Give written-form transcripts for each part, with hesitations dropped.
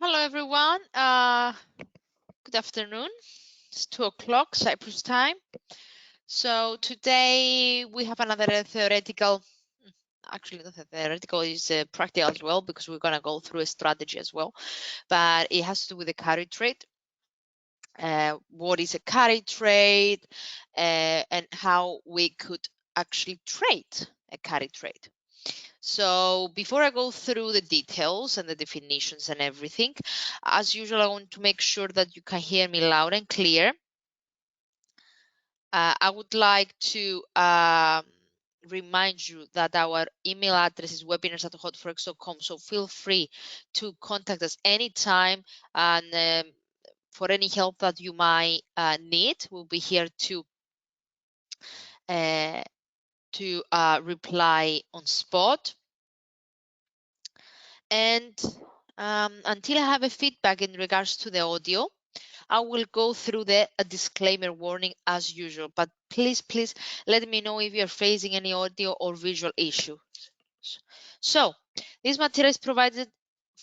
Hello everyone, good afternoon. It's 2 o'clock Cyprus time. So today we have another theoretical, actually not a theoretical, it's practical as well, because we're going to go through a strategy as well, but it has to do with the carry trade. What is a carry trade and how we could actually trade a carry trade. So before I go through the details and the definitions and everything, as usual, I want to make sure that you can hear me loud and clear. I would like to remind you that our email address is webinars@hotforex.com, so feel free to contact us anytime, and for any help that you might need, we'll be here to reply on spot. And until I have a feedback in regards to the audio, I will go through the disclaimer warning as usual, but please let me know if you're facing any audio or visual issue. So this material is provided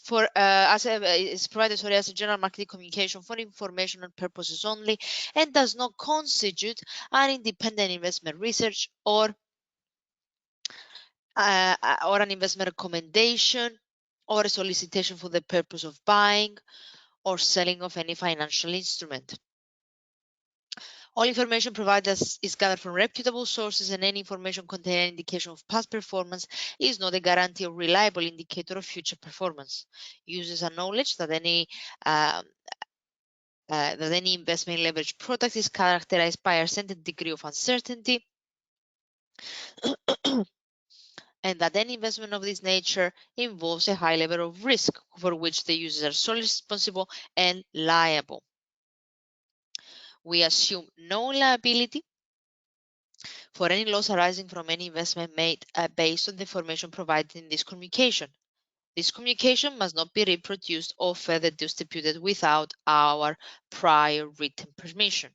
for as a general marketing communication for informational purposes only, and does not constitute an independent investment research or an investment recommendation or a solicitation for the purpose of buying or selling of any financial instrument. All information provided is gathered from reputable sources, and any information containing an indication of past performance is not a guarantee or reliable indicator of future performance. Users acknowledge that any investment leverage product is characterized by a certain degree of uncertainty, and that any investment of this nature involves a high level of risk for which the users are solely responsible and liable. We assume no liability for any loss arising from any investment made based on the information provided in this communication. This communication must not be reproduced or further distributed without our prior written permission.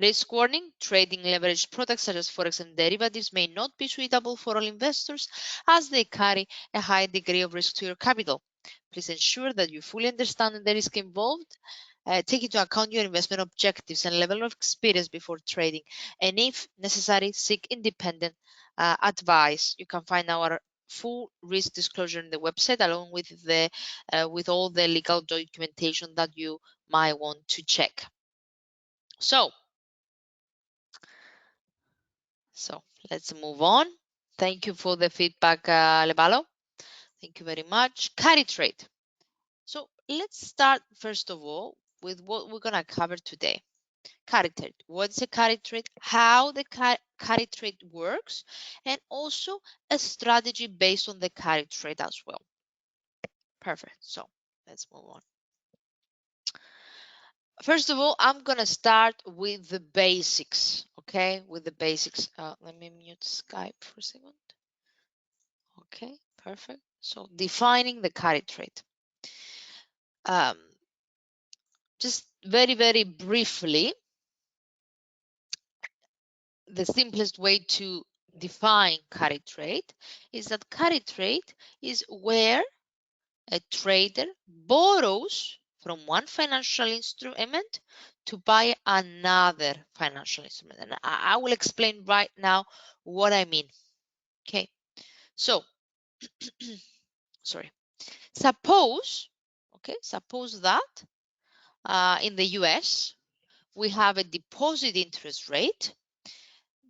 Risk warning: trading leveraged products such as forex and derivatives may not be suitable for all investors, as they carry a high degree of risk to your capital. Please ensure that you fully understand the risk involved. Take into account your investment objectives and level of experience before trading, and if necessary, seek independent advice. You can find our full risk disclosure on the website, along with all the legal documentation that you might want to check. So let's move on. Thank you for the feedback, Lebalo. Thank you very much. Carry trade. So let's start first of all with what we're gonna cover today. Carry trade. What's a carry trade? How the carry trade works, and also a strategy based on the carry trade as well. Perfect. So let's move on. First of all, I'm gonna start with the basics. Okay, with the basics. Let me mute Skype for a second. Okay, perfect. So defining the carry trade. Just very briefly, the simplest way to define carry trade is that carry trade is where a trader borrows from one financial instrument to buy another financial instrument. And I will explain right now what I mean. Okay, so sorry. Suppose that in the US we have a deposit interest rate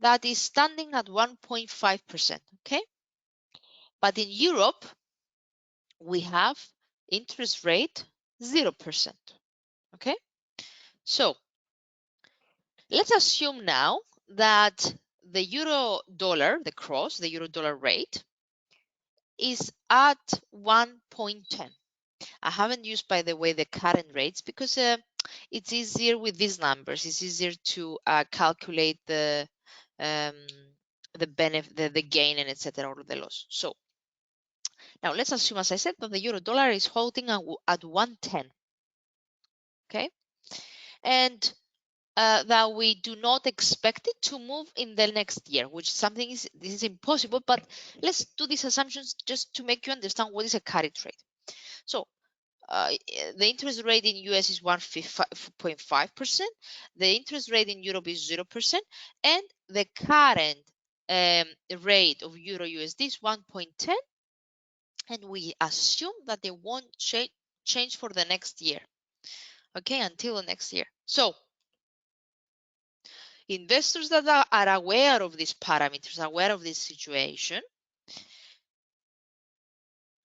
that is standing at 1.5%. Okay, but in Europe we have interest rate 0%. Okay, so let's assume now that the euro dollar, the euro dollar rate is at 1.10. I haven't used, by the way, the current rates because it's easier with these numbers. It's easier to calculate the benefit, the gain, and etc., or the loss. So now let's assume, as I said, that the euro dollar is holding at 110. Okay, and that we do not expect it to move in the next year, which this is impossible, but let's do these assumptions just to make you understand what is a carry trade. So the interest rate in US is 1.5%, the interest rate in Europe is 0%, and the current rate of Euro USD is 1.10, and we assume that they won't change for the next year, okay, until the next year. So investors that are aware of these parameters, aware of this situation,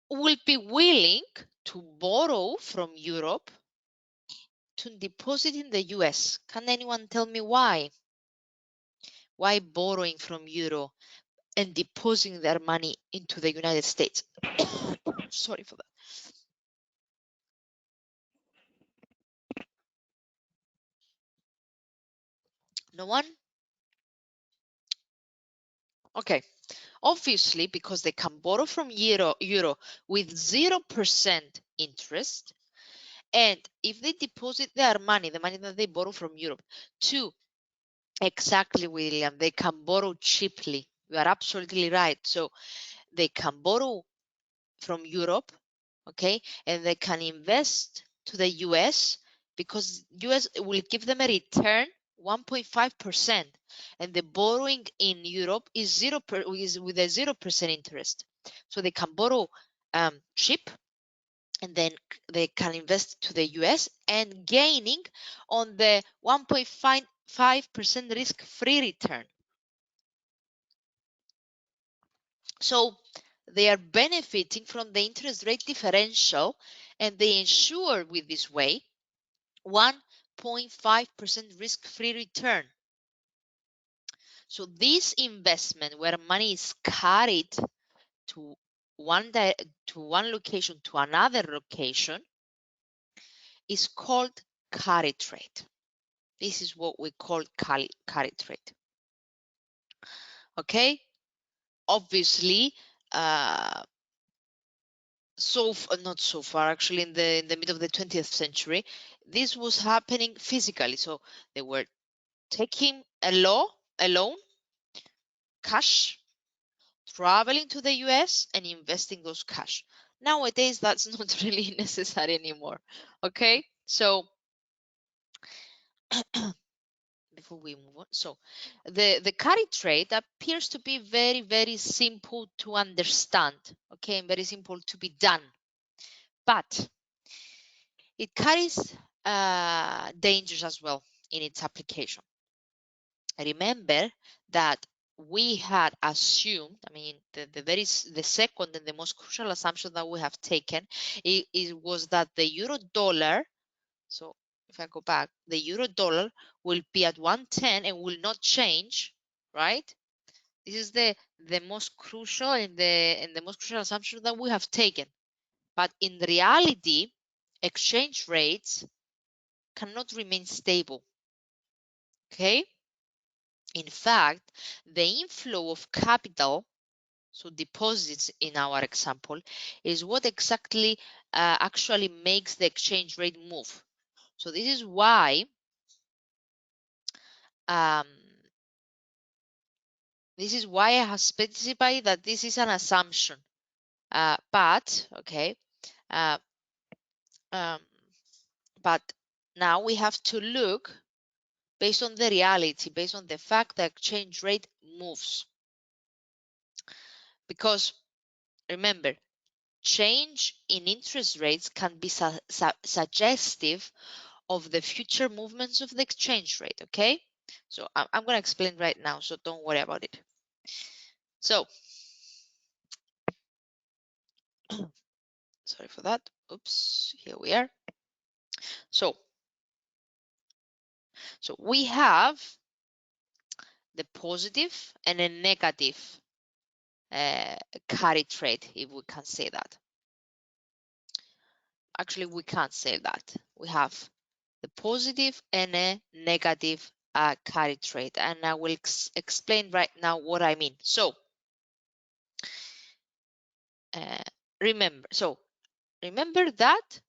will be willing to borrow from Europe to deposit in the US. Can anyone tell me why? Why borrowing from Euro and depositing their money into the United States? Sorry for that. No one? Okay. Obviously, because they can borrow from Euro with 0% interest, and if they deposit their money, the money that they borrow from Europe, to exactly, William, they can borrow cheaply. You are absolutely right. So they can borrow from Europe, okay, and they can invest to the US because US will give them a return 1.5%, and the borrowing in Europe is is with a 0% interest. So they can borrow cheap, and then they can invest to the US and gaining on the 1.5% risk-free return. So they are benefiting from the interest rate differential, and they ensure with this way 1.5% risk-free return. So this investment where money is carried to one location to another location is called carry trade. This is what we call carry trade. Okay, obviously, not so far, actually, in the middle of the 20th century, this was happening physically. So they were taking a loan, cash, traveling to the US and investing those cash. Nowadays, that's not really necessary anymore. Okay, so before we move on, so the carry trade appears to be very, very simple to understand, okay, and very simple to be done, but it carries dangers as well in its application. Remember that we had assumed, I mean, the second and the most crucial assumption that we have taken, it was that the euro dollar, so if I go back, the euro dollar will be at 110 and will not change, right? This is the most crucial and the most crucial assumption that we have taken. But in reality, exchange rates cannot remain stable. Okay? In fact, the inflow of capital, so deposits in our example, is what exactly actually makes the exchange rate move. So this is why um, I have specified that this is an assumption. But okay, uh, um, but now we have to look based on the reality, based on the fact that exchange rate moves. Because remember, change in interest rates can be suggestive of the future movements of the exchange rate, okay? So I'm going to explain right now, so don't worry about it. So, sorry for that. Oops, here we are. So we have the positive and a negative carry trade, if we can say that. Actually, we can't say that. We have the positive and a negative carry trade, and I will explain right now what I mean. So remember that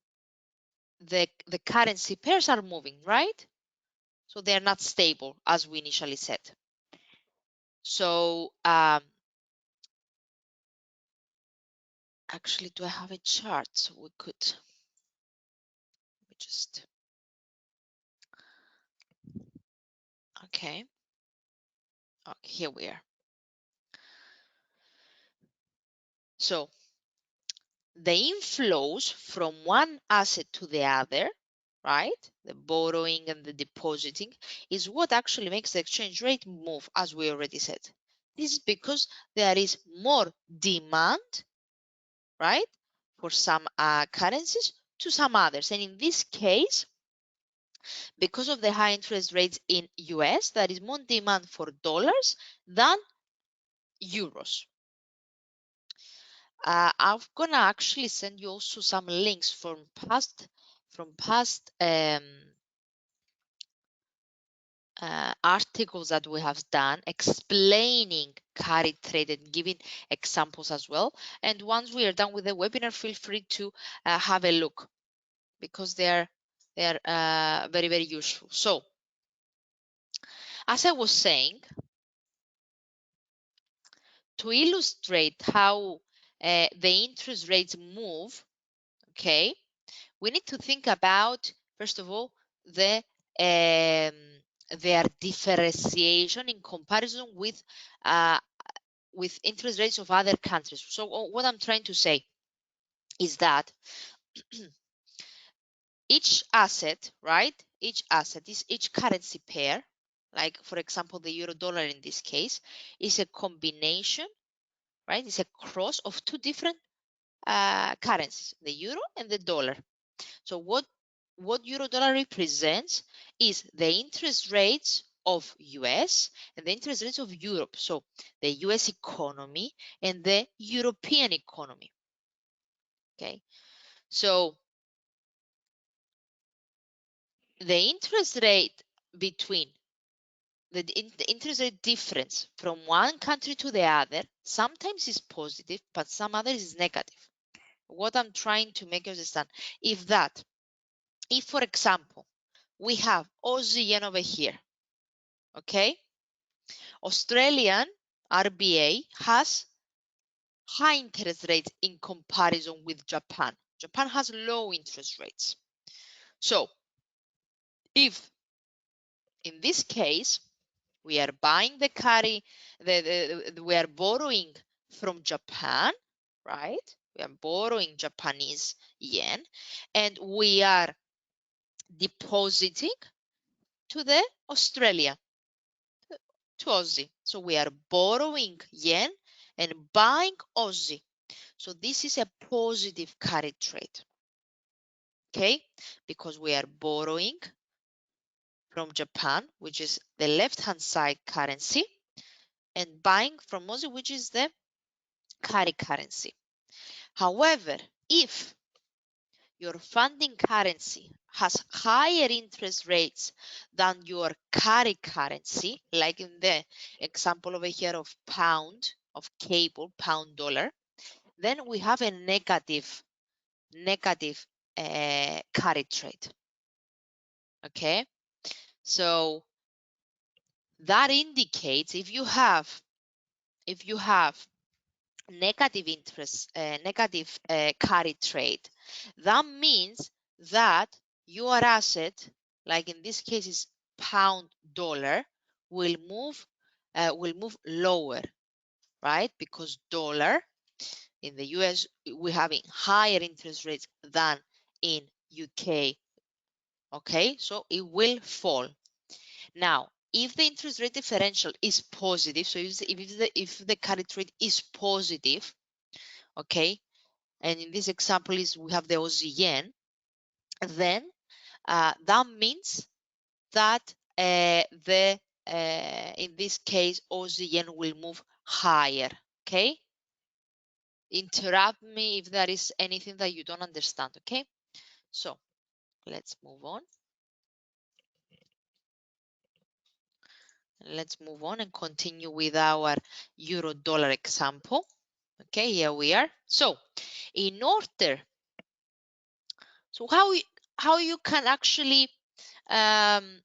the currency pairs are moving, right? So they're not stable as we initially said. So actually, do I have a chart so we could just okay. Okay, here we are. So the inflows from one asset to the other, right? The borrowing and the depositing is what actually makes the exchange rate move, as we already said. This is because there is more demand, right, for some currencies to some others. And in this case, because of the high interest rates in US, there is more demand for dollars than euros. I'm gonna actually send you also some links from past articles that we have done explaining carry trade and giving examples as well. And once we are done with the webinar, feel free to have a look because they are very, very useful. So as I was saying, to illustrate how the interest rates move, okay, we need to think about, first of all, um, their differentiation in comparison with interest rates of other countries. So what I'm trying to say is that each asset, right? Each asset is each currency pair, like for example, the euro dollar in this case, is a combination, right? It's a cross of two different currencies, the euro and the dollar. So what euro dollar represents is the interest rates of US and the interest rates of Europe. So the US economy and the European economy. Okay. So the interest rate between the interest rate difference from one country to the other sometimes is positive, but some others is negative. What I'm trying to make you understand, if for example, we have Aussie yen over here, okay? Australian RBA has high interest rates in comparison with Japan. Japan has low interest rates. So if in this case we are buying the carry, we are borrowing from Japan, right? We are borrowing Japanese yen and we are depositing to the Australia, to Aussie. So we are borrowing yen and buying Aussie. So this is a positive carry trade, okay? Because we are borrowing from Japan, which is the left-hand side currency, and buying from Aussie, which is the carry currency. However, if your funding currency has higher interest rates than your carry currency, like in the example over here of pound, of cable, pound dollar, then we have a negative carry trade. Okay, so that indicates if you have negative interest, negative carry trade, that means that your asset, like in this case is pound dollar, will move lower, right? Because dollar in the US we're having higher interest rates than in UK. Okay, so it will fall. Now, if the interest rate differential is positive, so if the carry trade is positive, okay, and in this example is we have the Aussie yen, then that means that in this case Aussie yen will move higher. Okay, interrupt me if there is anything that you don't understand. Okay, so let's move on. Let's move on and continue with our euro dollar example. Okay, here we are. So in order, so how you can actually um,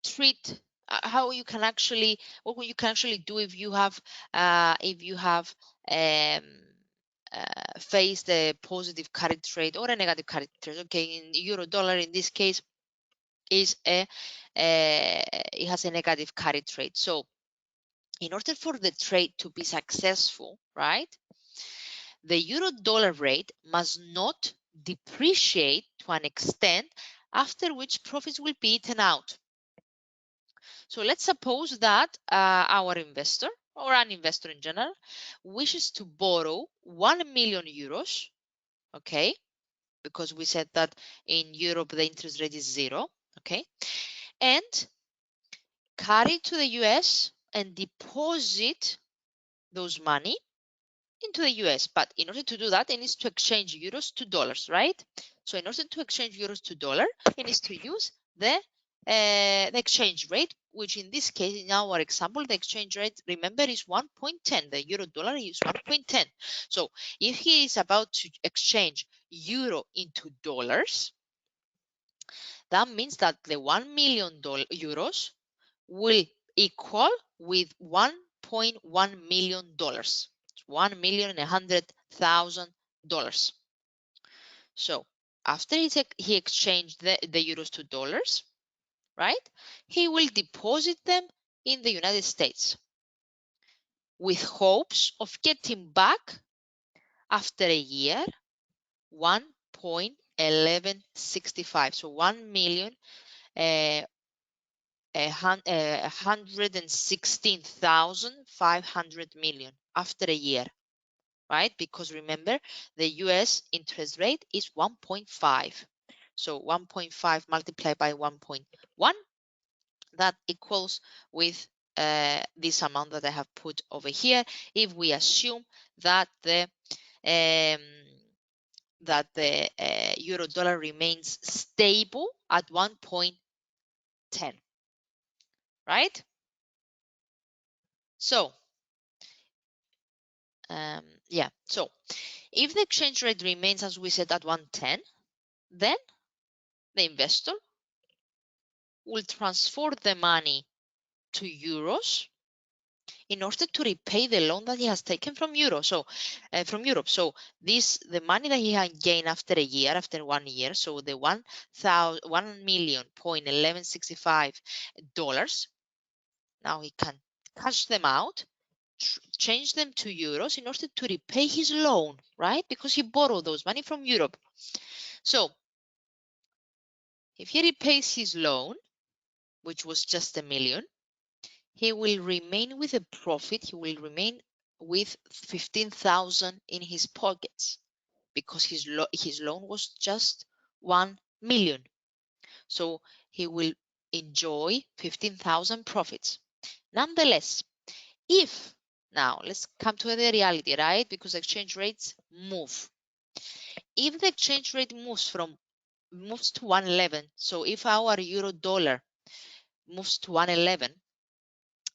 treat how you can actually what you can actually do if you have um, face the positive carry trade or a negative carry trade. Okay, in euro dollar in this case is it has a negative carry trade. So in order for the trade to be successful, right, the euro dollar rate must not depreciate to an extent after which profits will be eaten out. So let's suppose that our investor or an investor in general wishes to borrow 1 million euros, okay, because we said that in Europe the interest rate is 0, okay, and carry to the US and deposit those money into the US. But in order to do that, it needs to exchange euros to dollars, right? So in order to exchange euros to dollar, it needs to use the exchange rate, which in this case, in our example, the exchange rate, remember, is 1.10. The euro dollar is 1.10. So if he is about to exchange euro into dollars, that means that the 1 million euros will equal with $1.1 million. $1,100,000. So after he exchanged the euros to dollars, right? He will deposit them in the United States with hopes of getting back after a year 1.1165. So 1,116,500 million after a year, right? Because remember, the US interest rate is 1.5. So 1.5 multiplied by 1.1, that equals with this amount that I have put over here. If we assume that the euro dollar remains stable at 1.10, right? So yeah, so if the exchange rate remains, as we said, at 110, then the investor will transfer the money to euros in order to repay the loan that he has taken from Europe. So the money that he had gained after a year, after 1 year, so the $1,000,000.1165, now he can cash them out, change them to euros in order to repay his loan, right? Because he borrowed those money from Europe. So if he repays his loan, which was just 1 million, he will remain with a profit. He will remain with 15,000 in his pockets because his loan was just 1 million. So he will enjoy 15,000 profits. Nonetheless, now let's come to the reality, right? Because exchange rates move. If the exchange rate moves to 111, so if our euro dollar moves to 111,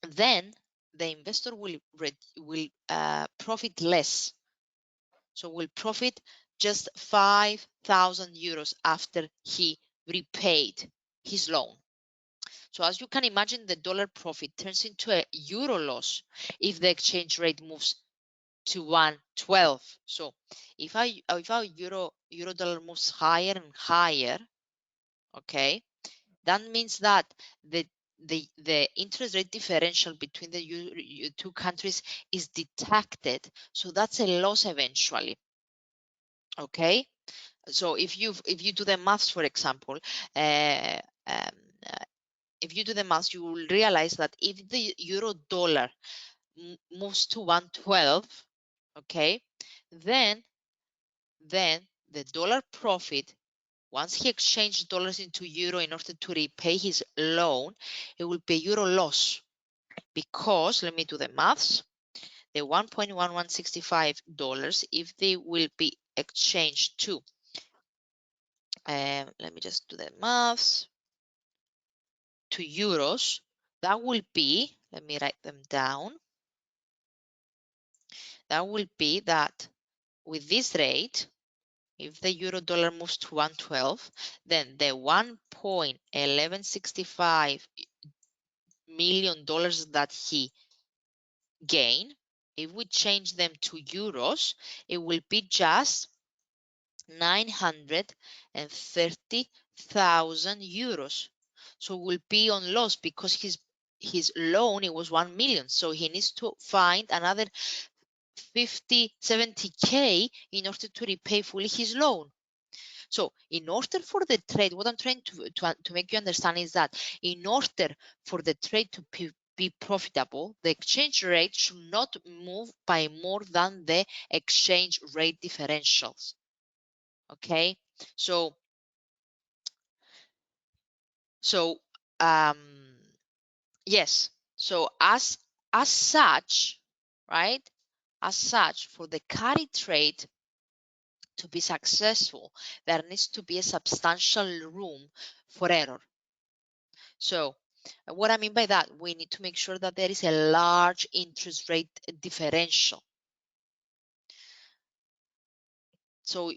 then the investor will profit less. So will profit just 5,000 euros after he repaid his loan. So as you can imagine, the dollar profit turns into a euro loss if the exchange rate moves to 112. So if our euro dollar moves higher and higher, okay, that means that the interest rate differential between the two countries is detected. So that's a loss eventually. Okay, so if you do the maths, for example, uh, um, uh, if you do the maths, you will realize that if the euro dollar moves to 112, okay, then the dollar profit, once he exchanged dollars into euro in order to repay his loan, it will be a euro loss because, let me do the maths, the $1.1165, if they will be exchanged to, let me just do the maths, to euros, that will be, let me write them down, that will be that with this rate, if the euro dollar moves to 112, then the $1.1165 million that he gained if we change them to euros, it will be just 930,000 euros. So will be on loss because his loan, it was 1 million. So he needs to find another 50, 70K in order to repay fully his loan. So in order for the trade, what I'm trying to make you understand is that in order for the trade to be profitable, the exchange rate should not move by more than the exchange rate differentials. Okay, so um, yes, so as such, right? As such, for the carry trade to be successful, there needs to be a substantial room for error. So what I mean by that, we need to make sure that there is a large interest rate differential. So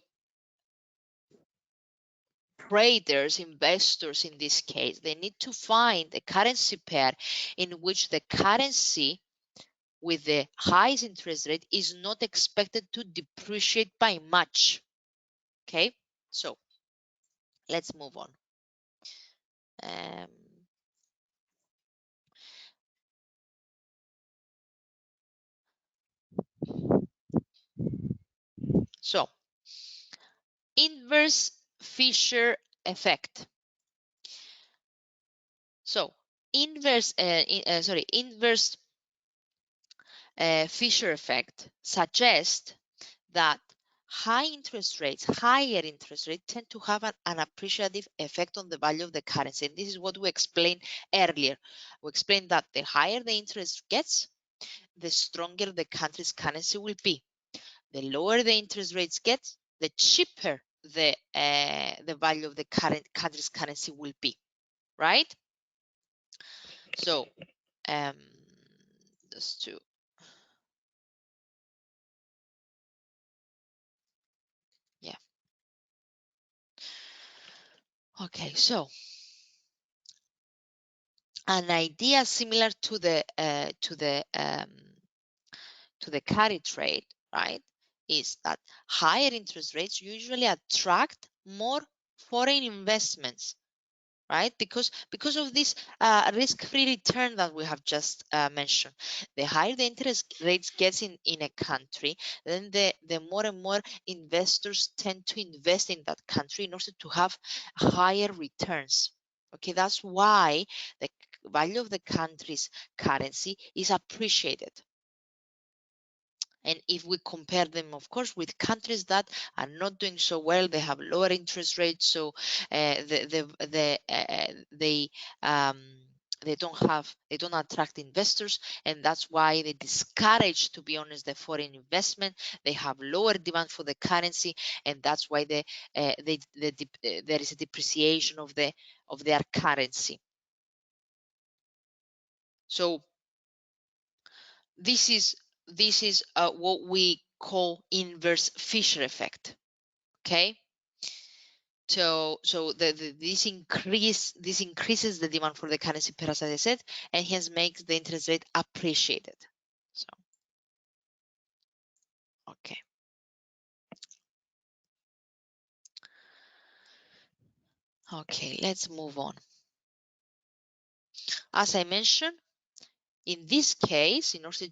traders, investors in this case, they need to find a currency pair in which the currency with the highest interest rate is not expected to depreciate by much. Okay, so let's move on. Um, so inverse Fisher effect. So inverse Fisher effect suggests that higher interest rates tend to have an appreciative effect on the value of the currency. And this is what we explained earlier. We explained that the higher the interest gets, the stronger the country's currency will be. The lower the interest rates get, the cheaper the value of the country's currency will be, right? So just to yeah. Okay, so an idea similar to the carry trade, right, is that higher interest rates usually attract more foreign investments, right? Because of this risk-free return that we have just mentioned. The higher the interest rates gets in a country, then the more and more investors tend to invest in that country in order to have higher returns. Okay, that's why the value of the country's currency is appreciated. And if we compare them, of course, with countries that are not doing so well, they have lower interest rates, so um, they don't attract investors, and that's why they discourage, to be honest, the foreign investment. They have lower demand for the currency, and that's why there is a depreciation of their currency. So this is what we call inverse Fisher effect. Okay, so this increases the demand for the currency pair, as I said, and hence makes the interest rate appreciated. So okay, let's move on. As I mentioned, in this case, in order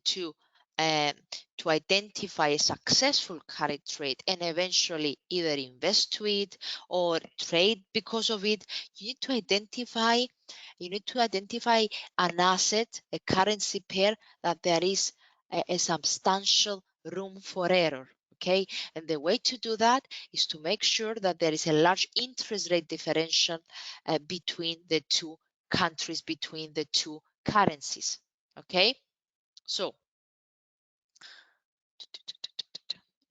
um, to identify a successful carry trade and eventually either invest to it or trade because of it, you need to identify an asset, a currency pair that there is a substantial room for error. Okay, and the way to do that is to make sure that there is a large interest rate differential between the two countries, between the two currencies. Okay, so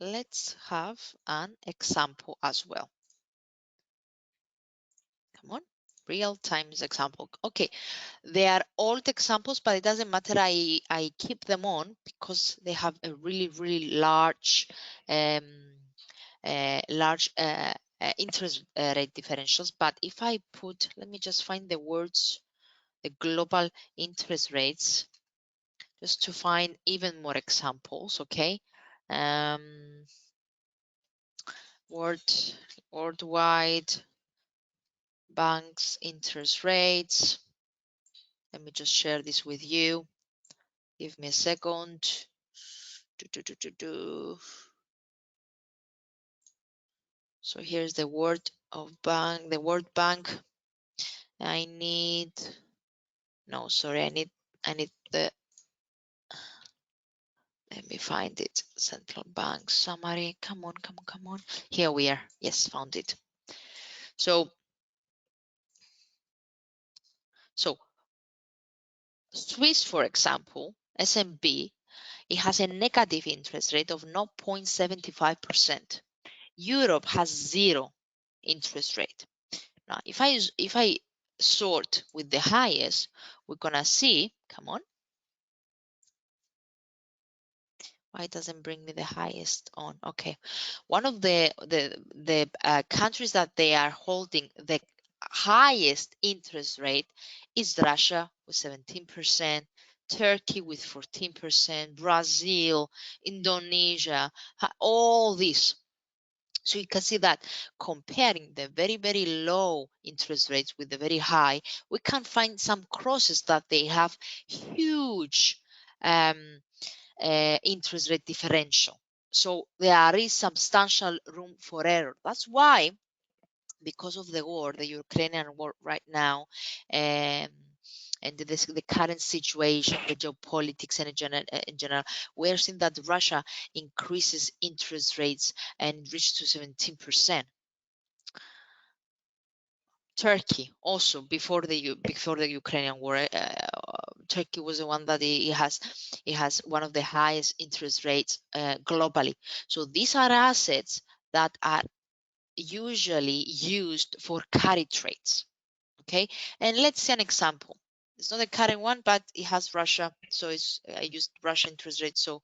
let's have an example as well. Come on, real time example. Okay, they are old examples, but it doesn't matter. I keep them on because they have a really large um, interest rate differentials. But if I let me just find the words, the global interest rates. just to find even more examples, okay? Worldwide banks interest rates. Let me just share this with you. Give me a second. So here's the World Bank. I need the, let me find it. Central Bank summary. Come on. Here we are. Yes, found it. So Swiss, for example, SMB, it has a negative interest rate of 0.75%. Europe has zero interest rate. Now, if I sort with the highest, we're gonna see, come on, why it doesn't bring me the highest on? Okay, one of the countries that they are holding the highest interest rate is Russia with 17%, Turkey with 14%, Brazil, Indonesia, all these. So you can see that comparing the very, very low interest rates with the very high, we can find some crosses that they have huge interest rate differential. So there is substantial room for error. That's why, because of the war, the Ukrainian war right now, and the current situation, the geopolitics, and in general, we're seeing that Russia increases interest rates and reached to 17%. Turkey also before the Ukrainian war, Turkey was the one that it has one of the highest interest rates globally. So these are assets that are usually used for carry trades. Okay, and let's see an example. It's not a current one, but it has Russia, so I used Russia interest rate, so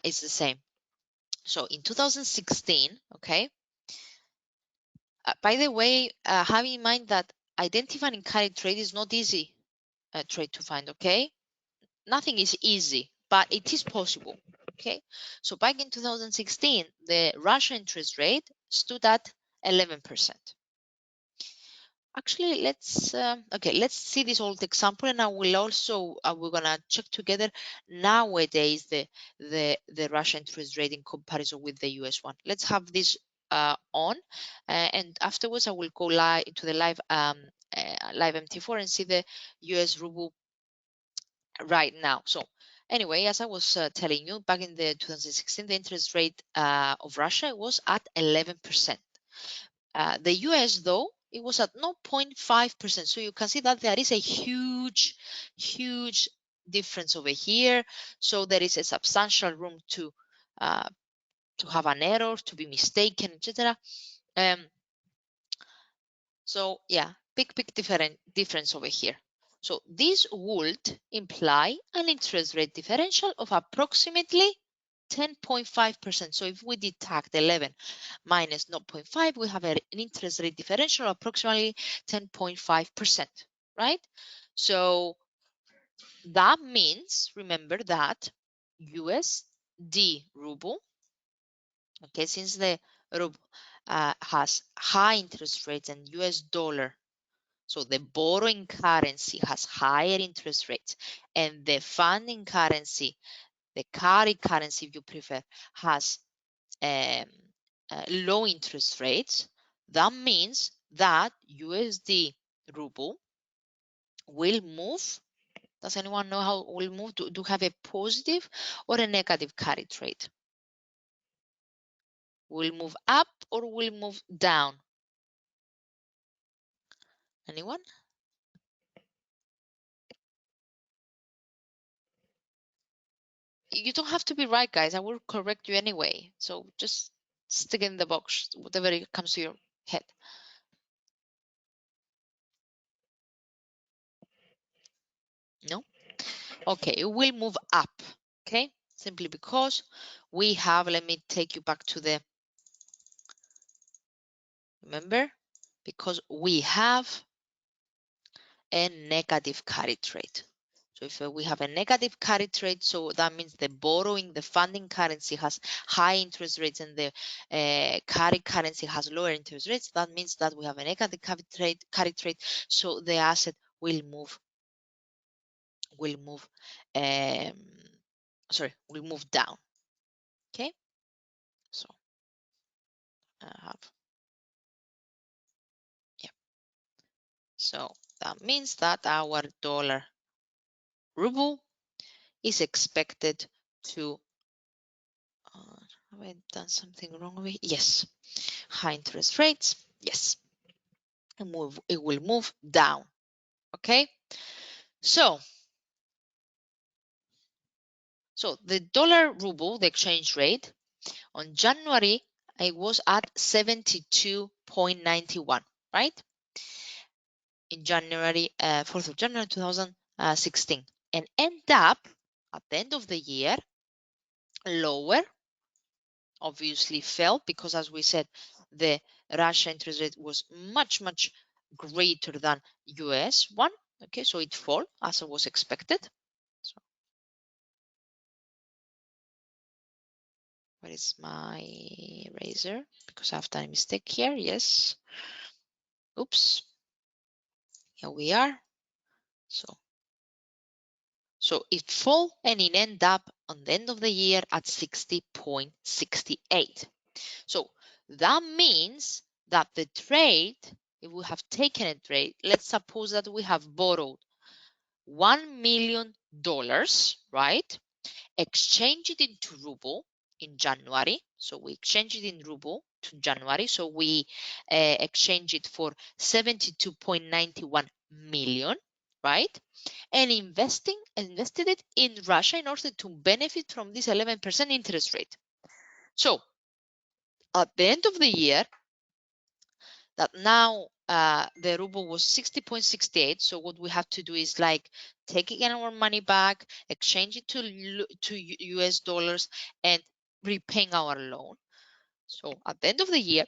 it's the same. So in 2016, okay. By the way, have in mind that identifying carry trade is not easy trade to find, okay? Nothing is easy, but it is possible, okay? So back in 2016, the Russia interest rate stood at 11%. Actually, let's see this old example, and I will also we're gonna check together nowadays the Russia interest rate in comparison with the US one. Let's have this on, and afterwards I will go live into the live MT4 and see the US ruble right now. So anyway, as I was telling you, back in the 2016, the interest rate of Russia was at 11%. The US, though, it was at 0.5%. So you can see that there is a huge difference over here. So there is a substantial room to have an error, to be mistaken, etc. So yeah, big difference over here. So this would imply an interest rate differential of approximately 10.5%. So if we deduct 11 minus 0.5, we have an interest rate differential of approximately 10.5%, right? So that means, remember that USD ruble, okay, since the ruble has high interest rates and US dollar, so the borrowing currency has higher interest rates, and the funding currency, the carry currency if you prefer, has um, low interest rates. That means that USD ruble will move. Does anyone know how it will move? Do have a positive or a negative carry trade? Will move up or will move down? Anyone? You don't have to be right, guys. I will correct you anyway. So just stick it in the box, whatever it comes to your head. No? Okay, it will move up. Okay, simply because we have, let me take you back to the, remember, because we have a negative carry trade. So if we have a negative carry trade, so that means the borrowing, the funding currency has high interest rates and the carry currency has lower interest rates. That means that we have a negative carry trade. So the asset will move, um, will move down. Okay. So I have, yeah. So that means that our dollar ruble is expected to, have I done something wrong with? Yes, high interest rates. Yes, it will move down. Okay, so the dollar ruble, the exchange rate on January, it was at 72.91, right? In January, 4th of January 2016, and end up at the end of the year lower, obviously fell because, as we said, the Russia interest rate was much, much greater than US one. Okay, so it fall as it was expected. So where is my eraser? Because I've done a mistake here. Yes. Oops. Here we are. So it fall and it end up on the end of the year at 60.68. So that means that the trade, if we have taken a trade, let's suppose that we have borrowed $1 million, right? Exchange it into ruble in January. So we exchange it in ruble to January. So we exchange it for 72.91 million, right? And invested it in Russia in order to benefit from this 11% interest rate. So at the end of the year, that now the ruble was 60.68. So what we have to do is like taking our money back, exchange it to US dollars, and repaying our loan. So at the end of the year,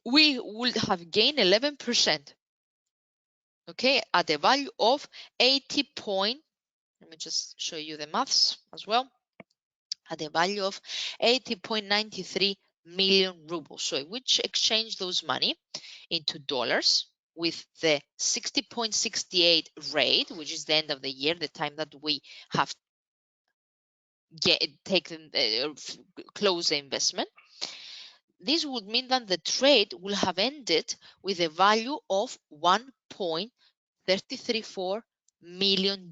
we would have gained 11%. Okay, at a value of 80 point. Let me just show you the maths as well. At a value of 80.93 million rubles. So which exchange those money into dollars with the 60.68 rate, which is the end of the year, the time that we have taken close the investment. This would mean that the trade will have ended with a value of $1.334 million.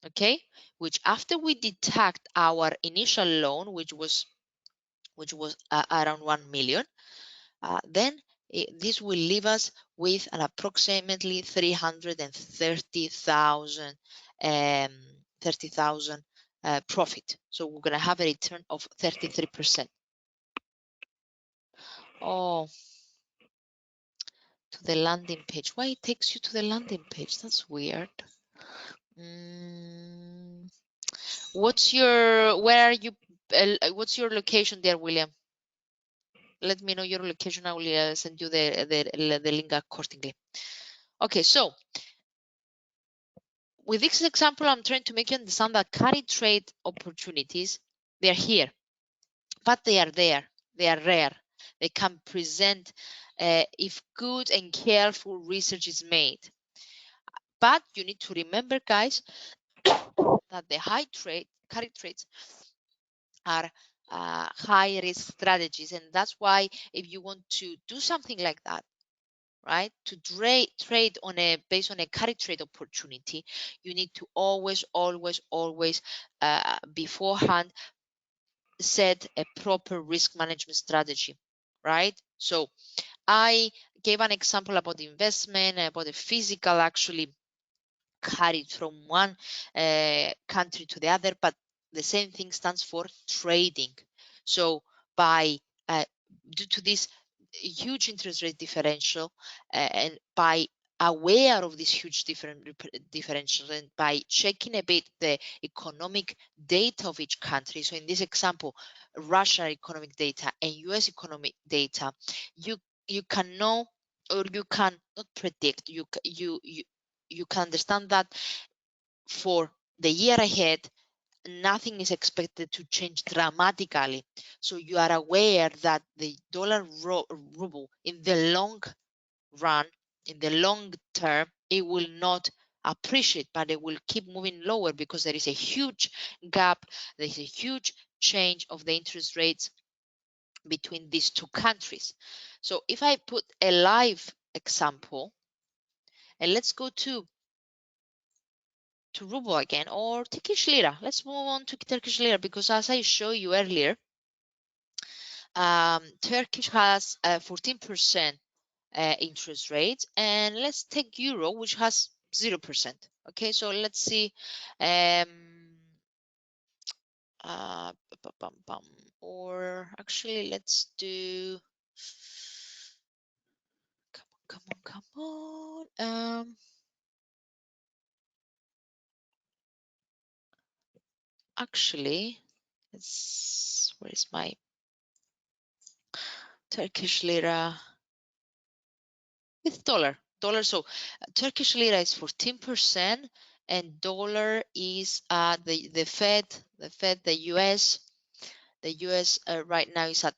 Okay, which after we deduct our initial loan, which was around 1 million, then this will leave us with an approximately 330,000 profit. So we're going to have a return of 33%. Oh, to the landing page. Why it takes you to the landing page? That's weird. Where are you? What's your location there, William? Let me know your location. I will send you the link accordingly. Okay, so with this example, I'm trying to make you understand that carry trade opportunities, they're here, but they are there. They are rare. They can present if good and careful research is made. But you need to remember, guys, that the carry trades are high risk strategies. And that's why if you want to do something like that, right, to trade based on a carry trade opportunity, you need to always beforehand set a proper risk management strategy, right? So I gave an example about the investment, about the physical actually carried from one country to the other, but the same thing stands for trading. So by due to this huge interest rate differential, and by aware of this huge differential, and by checking a bit the economic data of each country. So in this example, Russia economic data and US economic data, you can know, or you can not predict, you you can understand that for the year ahead, nothing is expected to change dramatically. So you are aware that the dollar ruble in the long run, in the long term, it will not appreciate, but it will keep moving lower because there is a huge gap, there is a huge change of the interest rates between these two countries. So if I put a live example, and let's go to ruble again, or Turkish lira. Let's move on to Turkish lira because as I showed you earlier, Turkish has 14% interest rate, and let's take euro, which has 0%. Okay, so let's see. Um, or actually, let's do. Come on, come on, come on. Actually, where is my Turkish lira with dollar? So Turkish lira is 14% and dollar is the Fed, the US. The US right now is at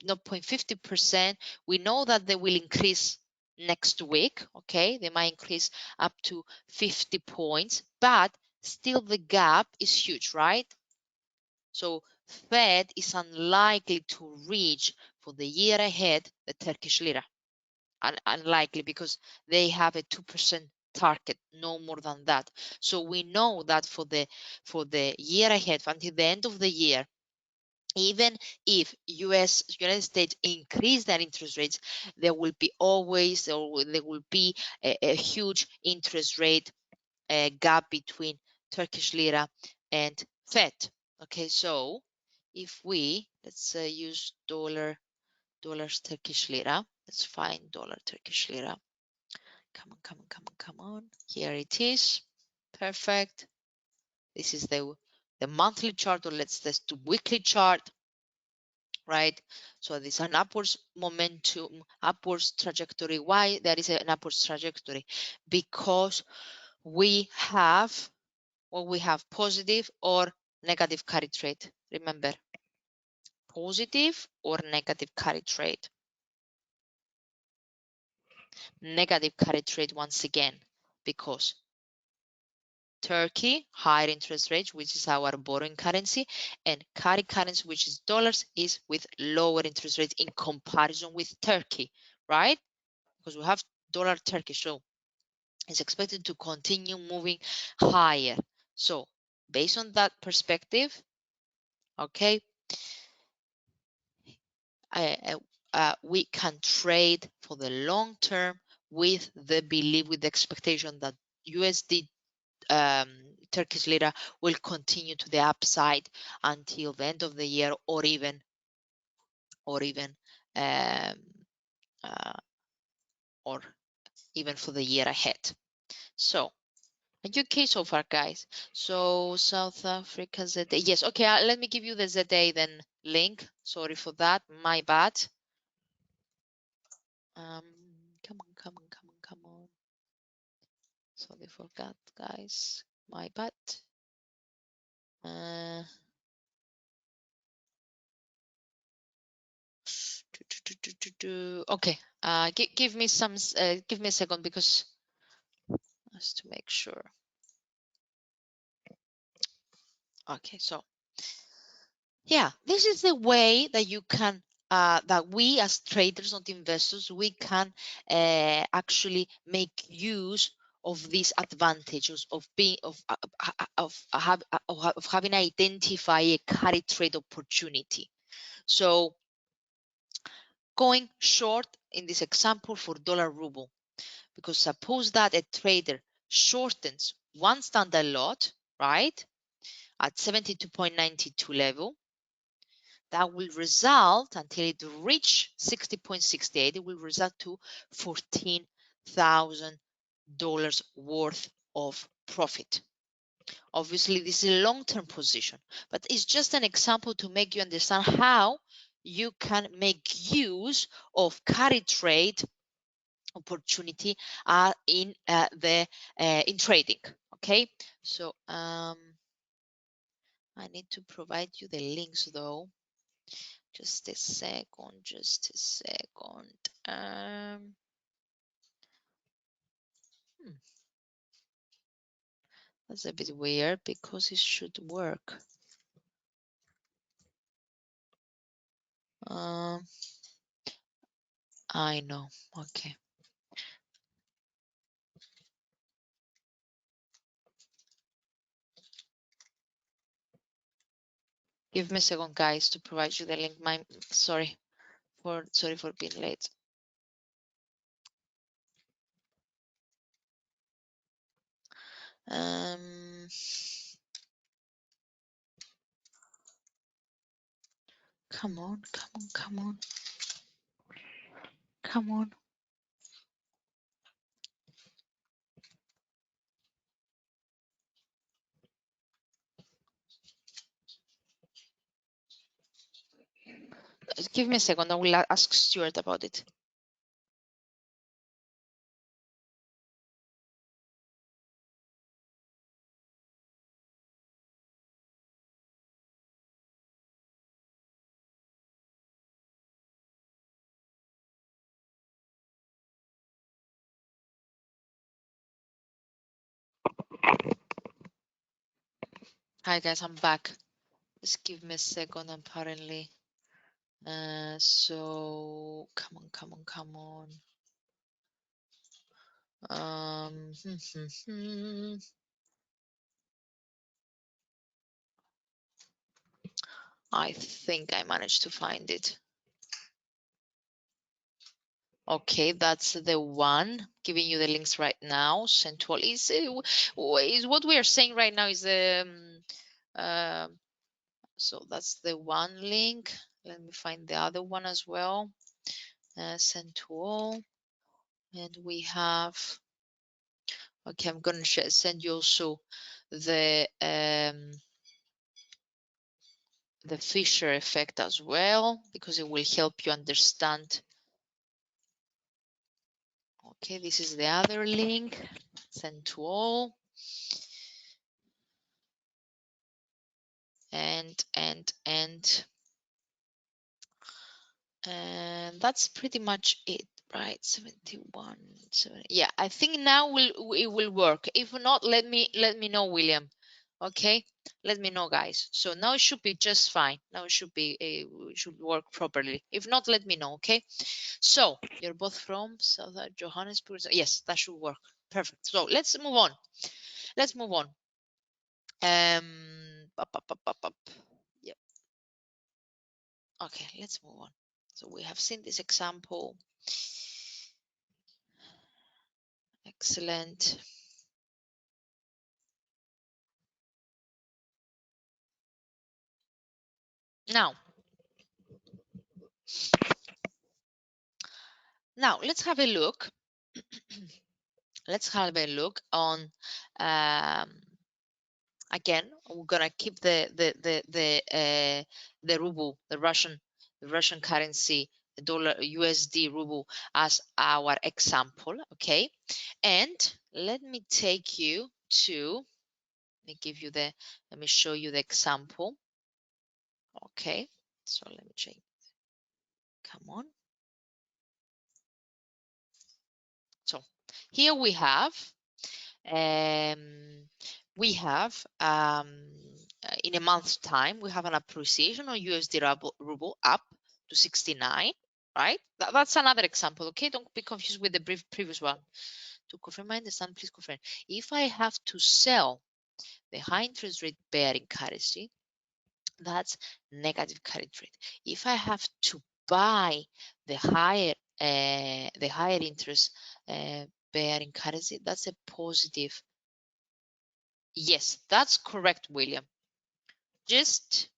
0.50%. We know that they will increase next week. Okay, they might increase up to 50 points, but still the gap is huge, right? So Fed is unlikely to reach for the year ahead the Turkish lira. Unlikely because they have a 2% target, no more than that. So we know that for the year ahead, until the end of the year, even if United States increase their interest rates, there will be a huge interest rate gap between Turkish lira and Fed. Okay, so if let's use dollars Turkish lira. Let's find dollar Turkish lira. Come on, come on, come on, come on. Here it is. Perfect. This is the monthly chart, or let's do weekly chart, right? So there's an upwards momentum, upwards trajectory. Why there is an upwards trajectory? Because we have positive or negative carry trade. Remember, positive or negative carry trade. Negative carry trade once again, because Turkey, higher interest rate, which is our borrowing currency, and carry currency, which is dollars, is with lower interest rates in comparison with Turkey, right? Because we have dollar Turkish, so it's expected to continue moving higher. So based on that perspective, okay, we can trade for the long term with the belief, with the expectation that USD Turkish lira will continue to the upside until the end of the year, or even um, uh, or even for the year ahead. So UK so far, guys. So South Africa ZA. Yes, okay. Let me give you the ZA then link. Sorry for that. My bad. Come on, come on, come on, come on. Sorry for that, guys. My bad. Okay. Give me some. Give me a second because just to make sure. Okay, so yeah, this is the way that you can that we as traders, not investors, we can actually make use of these advantages of being of having identified a carry trade opportunity. So going short in this example for dollar ruble, because suppose that a trader shortens one standard lot, right, at 72.92 level, that will result until it reach 60.68, it will result to $14,000 worth of profit. Obviously, this is a long-term position, but it's just an example to make you understand how you can make use of carry trade opportunity in trading. Okay, so I need to provide you the links though. Just a second, just a second. That's a bit weird because it should work. I know. Okay. Give me a second, guys, to provide you the link. Sorry for being late. Come on, come on, come on. Come on. Give me a second. I will ask Stuart about it. Hi, guys. I'm back. Just give me a second, apparently. So come on, come on, come on. I think I managed to find it. Okay, that's the one. Giving you the links right now. Central is what we are saying right now is so that's the one link. Let me find the other one as well. Send to all, and we have. Okay, I'm gonna send you also the Fisher effect as well, because it will help you understand. Okay, this is the other link. Send to all. And that's pretty much it, right? 71, 70. Yeah, I think now it will work. If not, let me know, William. Okay, let me know, guys. So now it should be just fine. Now it should work properly. If not, let me know. Okay. So you're both from South Johannesburg. Yes, that should work. Perfect. So let's move on. Let's move on. Yep. Okay, let's move on. So we have seen this example. Excellent. Now let's have a look. Let's have a look on. Again, we're gonna keep the ruble, the Russian currency, the dollar, USD ruble as our example. Okay, and let me take you to. Let me show you the example. Okay, so let me change. Come on. So here we have in a month's time, we have an appreciation on USD ruble up to 69, right? That's another example, okay? Don't be confused with the previous one. To confirm my understand, please confirm. If I have to sell the high interest rate bearing currency, that's negative carry trade. If I have to buy the higher interest bearing currency, that's a positive. Yes, that's correct, William. Just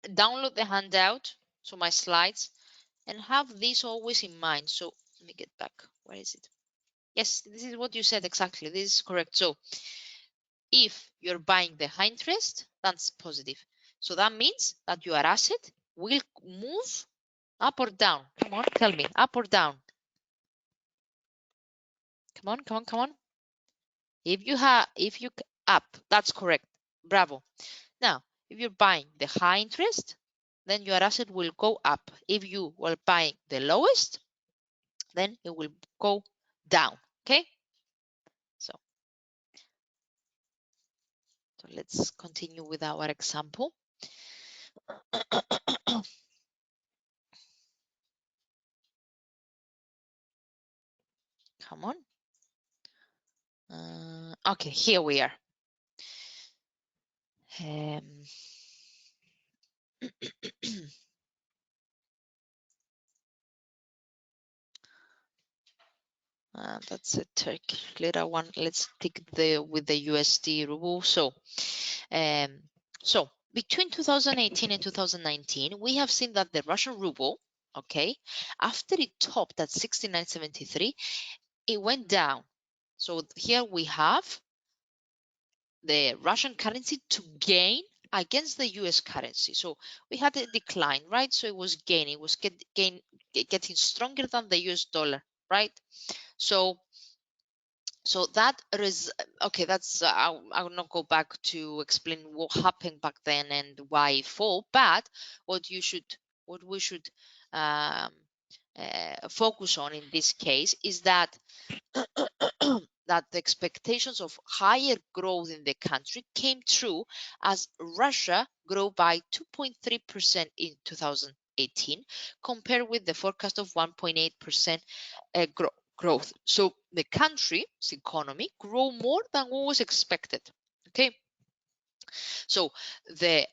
download the handout, so my slides, and have this always in mind. So let me get back. Where is it? Yes, this is what you said exactly. This is correct. So if you're buying the high interest, that's positive. So that means that your asset will move up or down. Come on, tell me, up or down? Come on, come on, come on. If you up, that's correct. Bravo. Now, if you're buying the high interest, then your asset will go up. If you were buying the lowest, then it will go down. Okay? So, so let's continue with our example. Come on. Okay, here we are. That's a Turkish lira one. Let's stick with the USD ruble. Um, so between 2018 and 2019, we have seen that the Russian ruble, okay, after it topped at 69.73, it went down. So here we have the Russian currency to gain against the US currency. So we had a decline, right? So it was gaining, it was getting stronger than the US dollar, right? So that is okay. That's I'll not go back to explain what happened back then and why it fall. But what we should um, focus on in this case is that that the expectations of higher growth in the country came true as Russia grew by 2.3% in 2018 compared with the forecast of 1.8% growth. So the country's economy grew more than what was expected. Okay, so the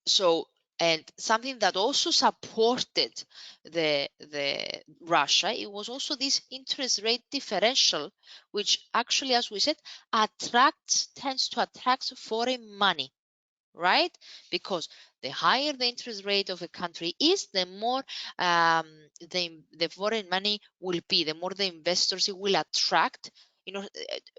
so and something that also supported the Russia, it was also this interest rate differential, which actually, as we said, tends to attract foreign money, right? Because the higher the interest rate of a country is, the more the foreign money will be, the more the investors it will attract.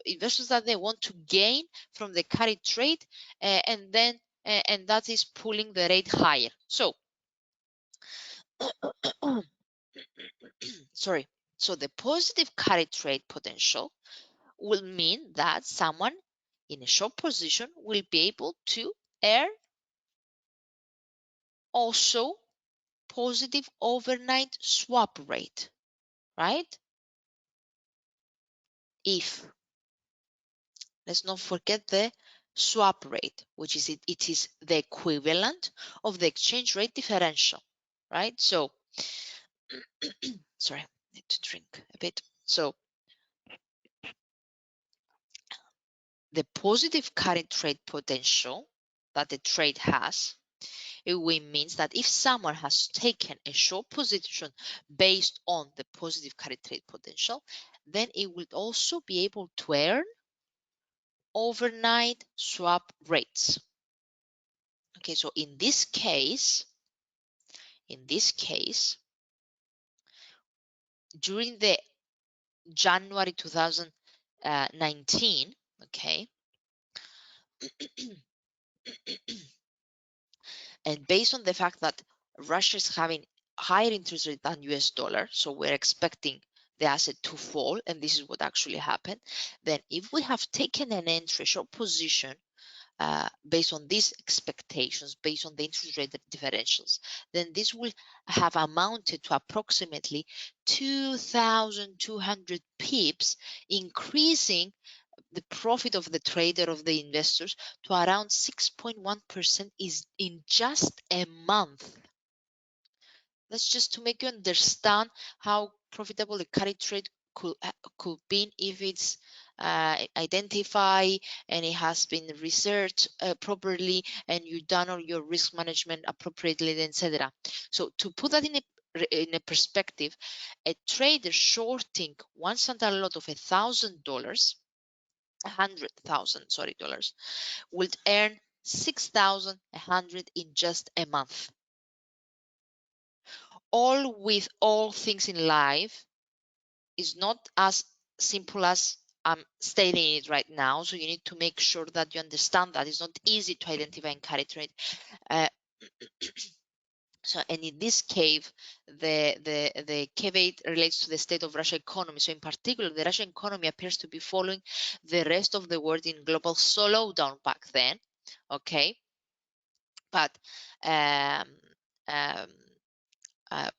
Investors that they want to gain from the carry trade, and then and that is pulling the rate higher. So, sorry. So the positive carry trade potential will mean that someone in a short position will be able to earn also positive overnight swap rate, right? If, let's not forget the swap rate, which is it is the equivalent of the exchange rate differential, right? So, sorry, I need to drink a bit. So, the positive carry trade potential that the trade has, it will means that if someone has taken a short position based on the positive carry trade potential, then it will also be able to earn overnight swap rates. Okay, so in this case, during the January 2019, okay, and based on the fact that Russia is having higher interest rate than US dollar, so we're expecting the asset to fall, and this is what actually happened, then if we have taken an entry short position based on these expectations, based on the interest rate differentials, then this will have amounted to approximately 2,200 pips, increasing the profit of the trader, of the investors, to around 6.1% is in just a month. That's just to make you understand how profitable the carry trade could be if it's identified and it has been researched properly and you've done all your risk management appropriately, etc. So to put that in a perspective, a trader shorting one standard lot of $1,000, 100,000 dollars, would earn 6,100 in just a month. All with all things in life is not as simple as I'm stating it right now. So you need to make sure that you understand that it's not easy to identify and carry trade. Uh, So, and in this case, the caveat relates to the state of Russian economy. So, in particular, the Russian economy appears to be following the rest of the world in global slowdown back then. Okay, but um, um,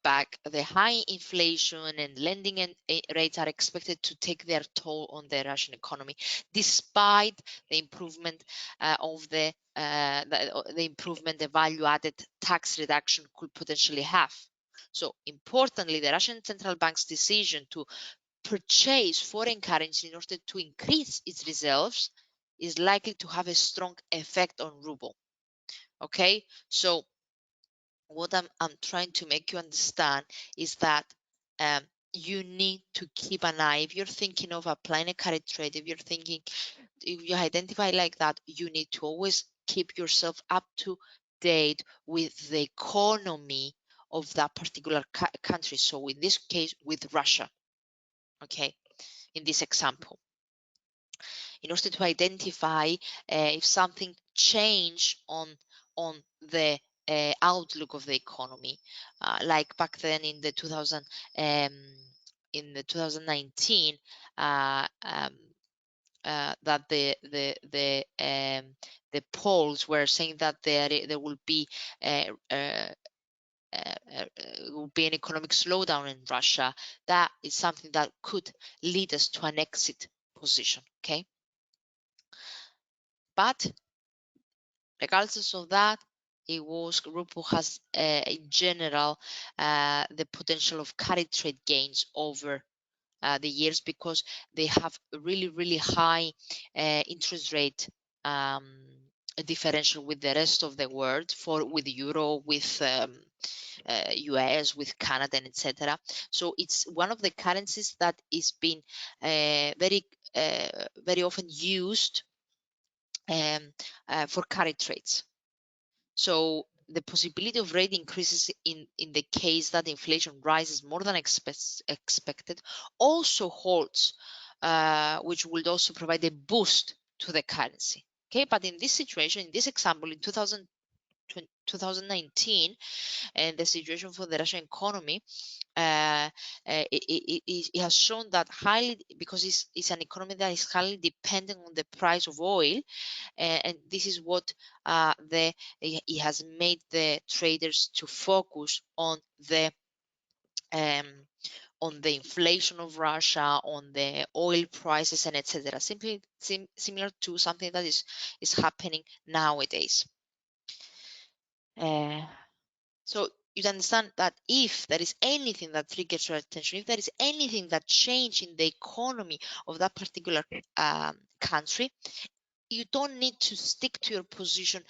back the high inflation and lending and rates are expected to take their toll on the Russian economy, despite the improvement the improvement the value-added tax reduction could potentially have. So importantly, the Russian central bank's decision to purchase foreign currency in order to increase its reserves is likely to have a strong effect on ruble. Okay, so what I'm trying to make you understand is that you need to keep an eye. If you're thinking of applying a carry trade, if you identify like that, you need to always keep yourself up to date with the economy of that particular country. So in this case, with Russia, okay, in this example, in order to identify if something changed on the outlook of the economy, like back then in the 2019, that the polls were saying that there will be will be an economic slowdown in Russia. That is something that could lead us to an exit position. Okay, but regardless of that, ruble has in general the potential of carry trade gains over the years because they have a really high interest rate um, differential with the rest of the world, with euro, with US, with Canada, and etc. So it's one of the currencies that is being very often used um, for carry trades. So the possibility of rate increases in the case that inflation rises more than expected also holds, which would also provide a boost to the currency. Okay, but in this situation, in this example, in 2019, and the situation for the Russian economy, it has shown that because it's an economy that is highly dependent on the price of oil, and this is what it has made the traders to focus um, on the inflation of Russia, on the oil prices, and etc. Simply similar to something that is happening nowadays. So you understand that if there is anything that triggers your attention, if there is anything that change in the economy of that particular country, you don't need to stick to your position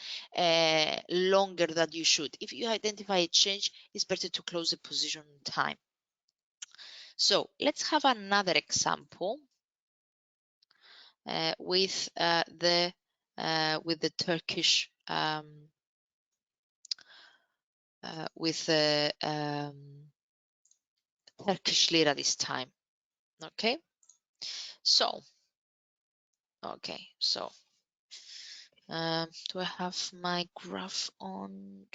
longer than you should. If you identify a change, it's better to close the position on time. So let's have another example with the Turkish with the Turkish lira this time. Okay, so do I have my graph on?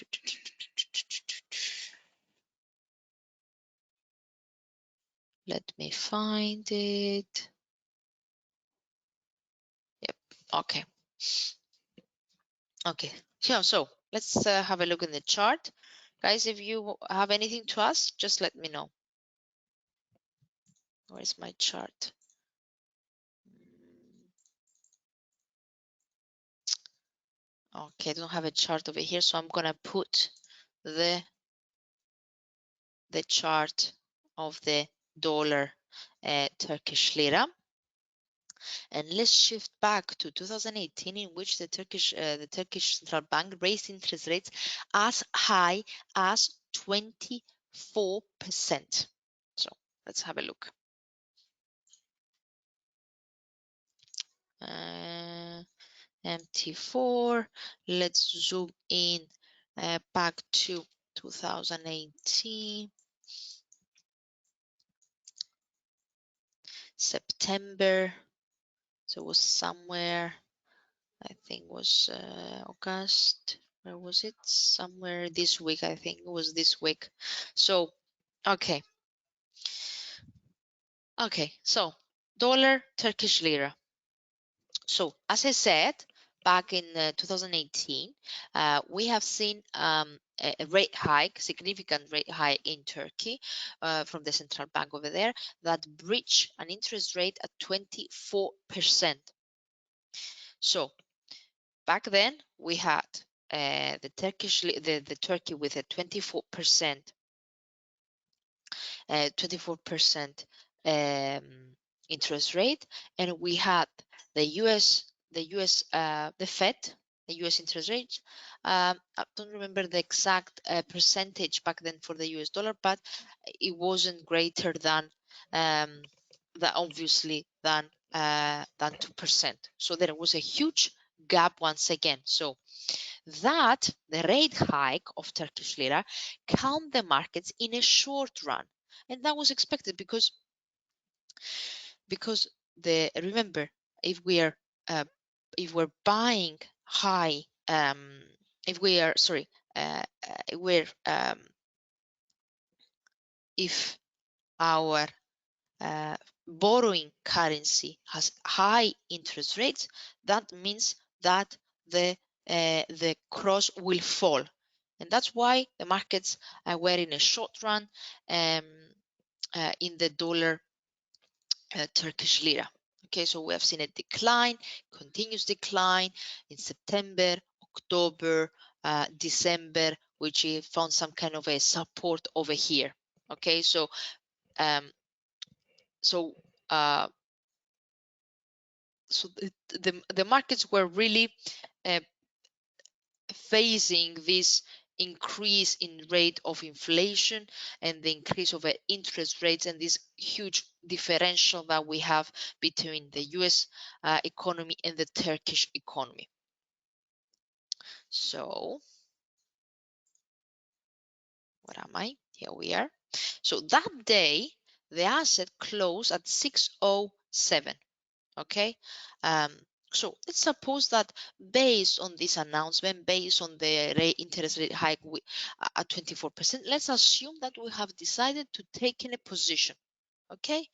Let me find it. Yep. Okay. Okay. Yeah. So let's have a look in the chart, guys. If you have anything to ask, just let me know. Where's my chart? Okay, I don't have a chart over here, so I'm gonna put the chart of the dollar Turkish lira. And let's shift back to 2018, in which the Turkish Central Bank raised interest rates as high as 24%. So let's have a look. MT4. Let's zoom in back to 2018. September. So it was somewhere, I think was August, Where was it? Somewhere this week, I think it was this week. So, okay. Okay, so dollar, Turkish lira. So as I said, back in 2018, we have seen a rate hike, significant rate hike in Turkey from the central bank over there that breached an interest rate at 24%. So back then we had the Turkey with a 24% 24% interest rate, and we had the the Fed, the US interest rate. I don't remember the exact percentage back then for the US dollar, but it wasn't greater um, than obviously than 2%. So there was a huge gap once again. So that the rate hike of Turkish lira calmed the markets in a short run, and that was expected because the remember if we are uh, if we're buying high if we are sorry we're if our uh, borrowing currency has high interest rates, that means that the cross will fall, and that's why the markets were in a short run um, in the dollar Turkish lira. Okay, so we have seen a decline, continuous decline in September, October, December, which found some kind of a support over here. Okay, so um, so uh, so the markets were really uh, facing this increase in rate of inflation and the increase of interest rates and this huge differential that we have between the US economy and the Turkish economy. So what am I? Here we are. So that day, the asset closed at 607. Okay, um, so let's suppose that based on this announcement, based on the interest rate hike at 24%, let's assume that we have decided to take in a position. Okay,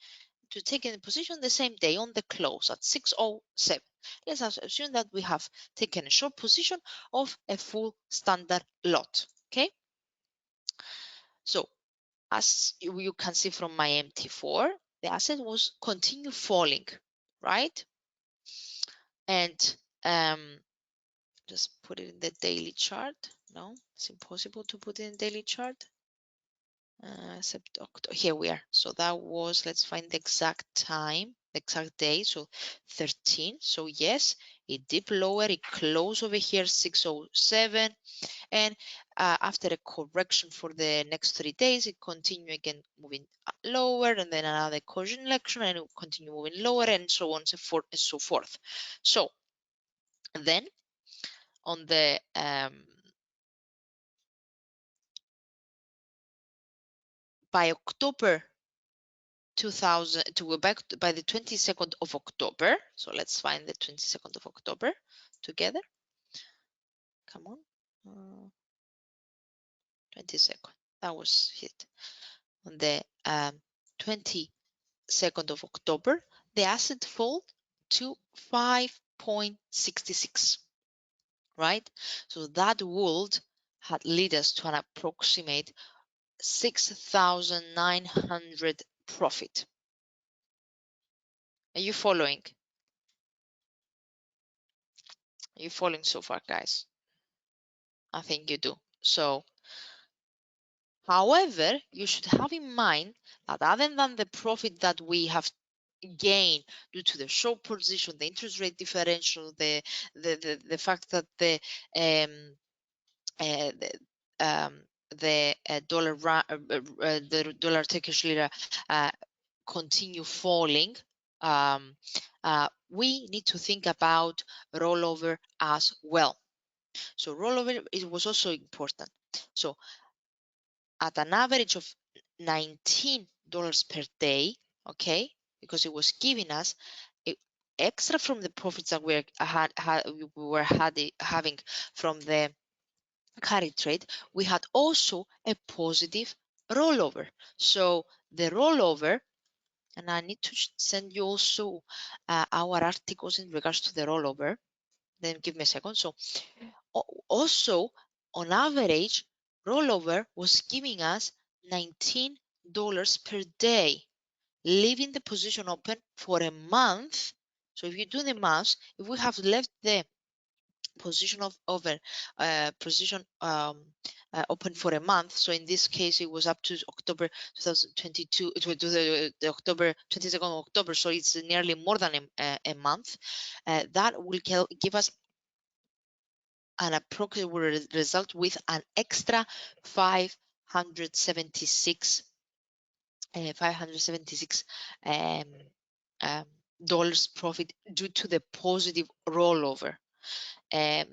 to take in a position the same day on the close at 607. Let's assume that we have taken a short position of a full standard lot. Okay, so as you can see from my MT4, the asset was continue falling, right? And just put it in the daily chart. No, it's impossible to put it in daily chart. Except October. Here we are. So that was, let's find the exact time, the exact day. So 13. So yes, it dipped lower. It closed over here 607. And after a correction for the next 3 days, it continued again moving lower, and then another correction, and it will continue moving lower, and so on and so forth and so forth. So then on the by October 2000 to go back by the 22nd of October. So let's find the 22nd of October together. Come on. 22nd. That was hit. On the 22nd of October, the asset fall to 5.66, right? So that would had lead us to an approximate 6,900 profit. Are you following? Are you following so far, guys? I think you do. So, however, you should have in mind that other than the profit that we have gained due to the short position, the interest rate differential, the fact that uh, the, the dollar Turkish lira continue falling, we need to think about rollover as well. So rollover it was also important. So at an average of $19 per day, okay, because it was giving us extra from the profits that we were having from the carry trade, we had also a positive rollover. So the rollover, and I need to send you also our articles in regards to the rollover. Then give me a second. So also on average, rollover was giving us $19 per day, leaving the position open for a month. So if you do the math, if we have left the position of over position open for a month. So in this case, it was up to October 2022 to the October 22nd of October. So it's nearly more than a month. That will give us an approximate result with an extra 576 576 um, um, dollars profit due to the positive rollover. Um,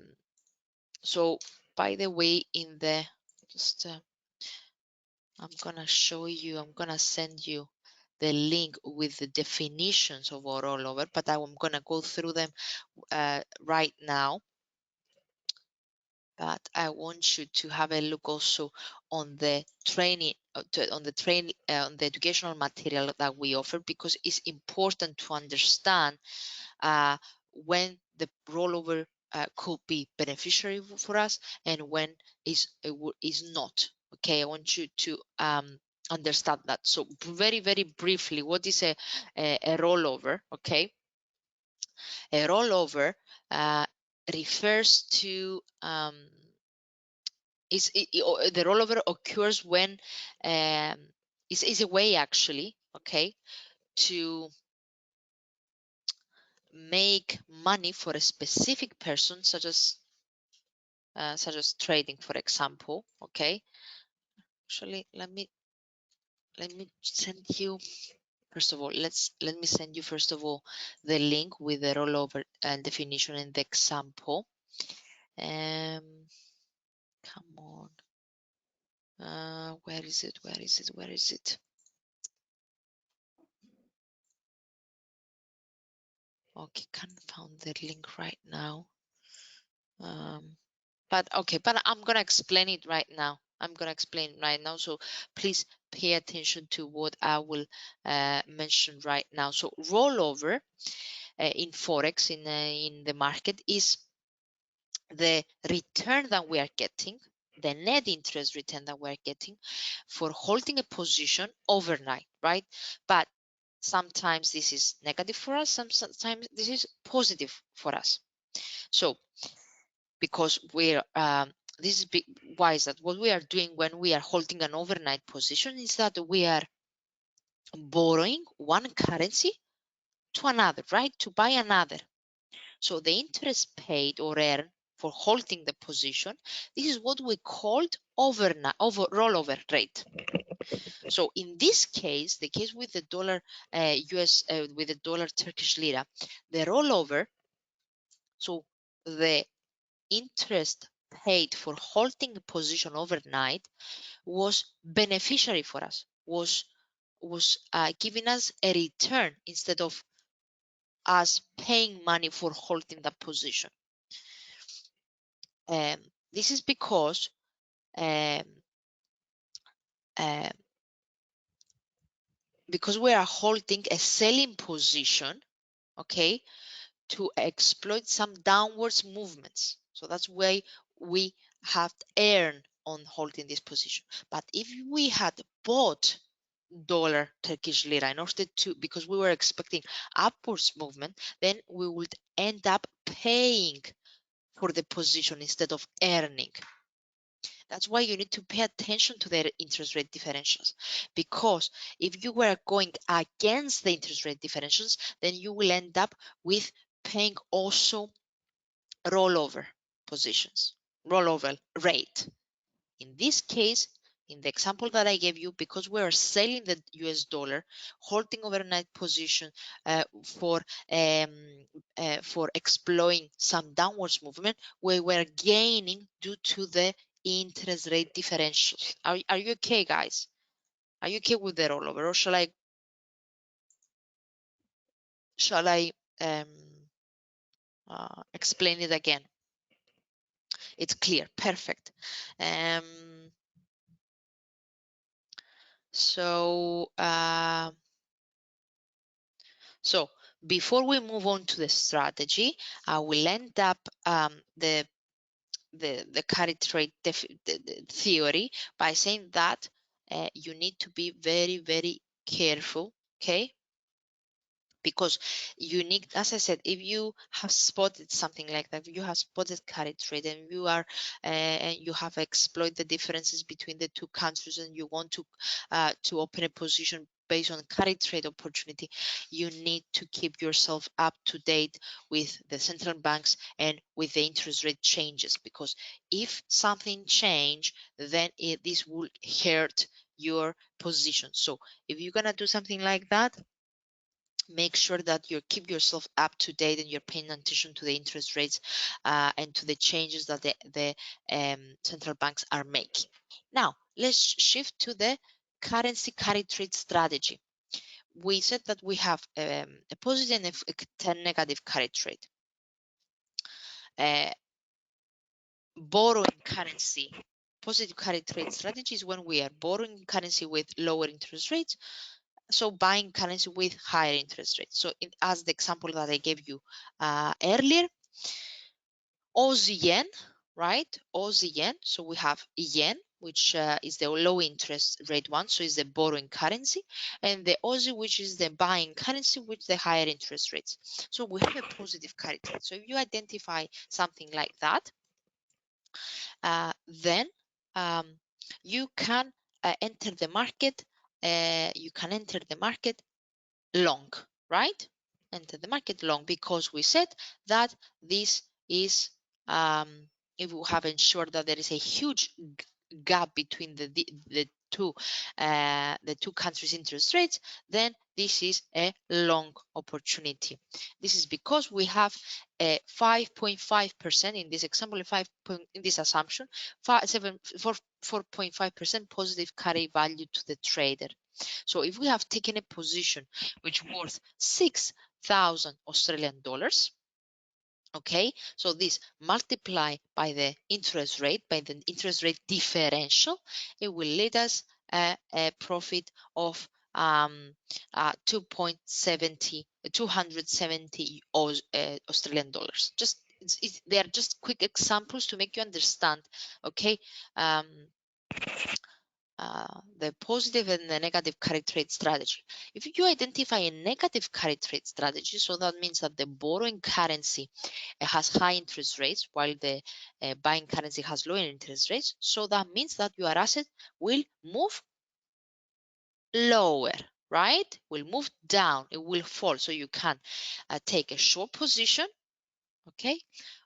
So, by the way, in the just I'm gonna show you, I'm gonna send you the link with the definitions of a rollover, but I'm gonna go through them right now. But I want you to have a look also on the training, on the educational material that we offer, because it's important to understand uh, when the rollover could be beneficiary for us and when is not. Okay, I want you to understand that. So very briefly, what is a rollover? Okay, a rollover uh, refers to the rollover occurs when is a way actually, okay, to make money for a specific person, such as trading, for example. Okay, actually, let me send you first of all. Let me send you first of all the link with the rollover definition and the example. Come on. Where is it? Where is it? Where is it? Okay, can't find the link right now. But okay, but I'm gonna explain it right now. I'm gonna explain right now. So please pay attention to what I will mention right now. So rollover in forex in the market is the return that we are getting, the net interest return that we are getting for holding a position overnight, right? But sometimes this is negative for us. Sometimes this is positive for us. So because we're this is why is that what we are doing when we are holding an overnight position is that we are borrowing one currency to another, right? To buy another. So the interest paid or earned for holding the position, this is what we called rollover rate. So in this case, the case with the dollar US with the dollar Turkish lira, the rollover, so the interest paid for holding a position overnight was beneficiary for us, was giving us a return instead of us paying money for holding that position. This is um, uh, because we are holding a selling position, okay, to exploit some downwards movements. So that's why we have earned on holding this position. But if we had bought dollar Turkish lira in order to, because we were expecting upwards movement, then we would end up paying for the position instead of earning. That's why you need to pay attention to the interest rate differentials, because if you were going against the interest rate differentials, then you will end up with paying also rollover positions, rollover rate. In this case, in the example that I gave you, because we are selling the US dollar, holding overnight position for exploring some downwards movement, we were gaining due to the interest rate differentials. Are you okay, guys? Are you okay with the rollover, or shall I explain it again? It's clear. Perfect. So before we move on to the strategy, I will end up the carry trade the theory by saying that you need to be very, very careful, okay? Because you need, as I said, if you have spotted something like that, if you have spotted carry trade and and you have exploited the differences between the two countries and you want to open a position based on carry trade opportunity, you need to keep yourself up to date with the central banks and with the interest rate changes, because if something change, then this will hurt your position. So if you're gonna do something like that, make sure that you keep yourself up to date and you're paying attention to the interest rates and to the changes that the central banks are making. Now, let's shift to the currency carry trade strategy. We said that we have a positive and a negative carry trade. Borrowing currency, positive carry trade strategy is when we are borrowing currency with lower interest rates, so buying currency with higher interest rates. So as the example that I gave you earlier, Aussie yen, right? Aussie yen. So we have yen, which is the low interest rate one, so is the borrowing currency, and the Aussie, which is the buying currency with the higher interest rates. So we have a positive carry trade. So if you identify something like that, then you can enter the market. You can enter the market long, right? Enter the market long, because we said that this is if we have ensured that there is a huge gap between the two countries' interest rates, then this is a long opportunity. This is because we have a 5.5% in this example, in this assumption, 4.5% positive carry value to the trader. So if we have taken a position which worth 6,000 Australian dollars, okay, so this multiply by the interest rate, differential, it will lead us a profit of 270 Australian dollars. Just they are just quick examples to make you understand, okay, the positive and the negative carry trade strategy. If you identify a negative carry trade strategy, so that means that the borrowing currency has high interest rates while the buying currency has lower interest rates, so that means that your asset will move lower, right? Will move down, it will fall. So you can take a short position, okay,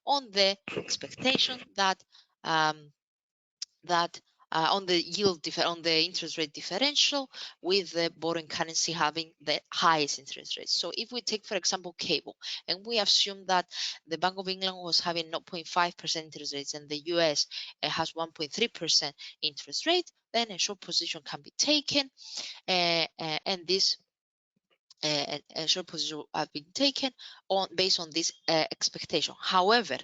on the expectation that on the on the interest rate differential, with the borrowing currency having the highest interest rates. So if we take, for example, cable, and we assume that the Bank of England was having 0.5% interest rates and the US has 1.3% interest rate, then a short position can be taken, and this short position have been taken based on this expectation. However,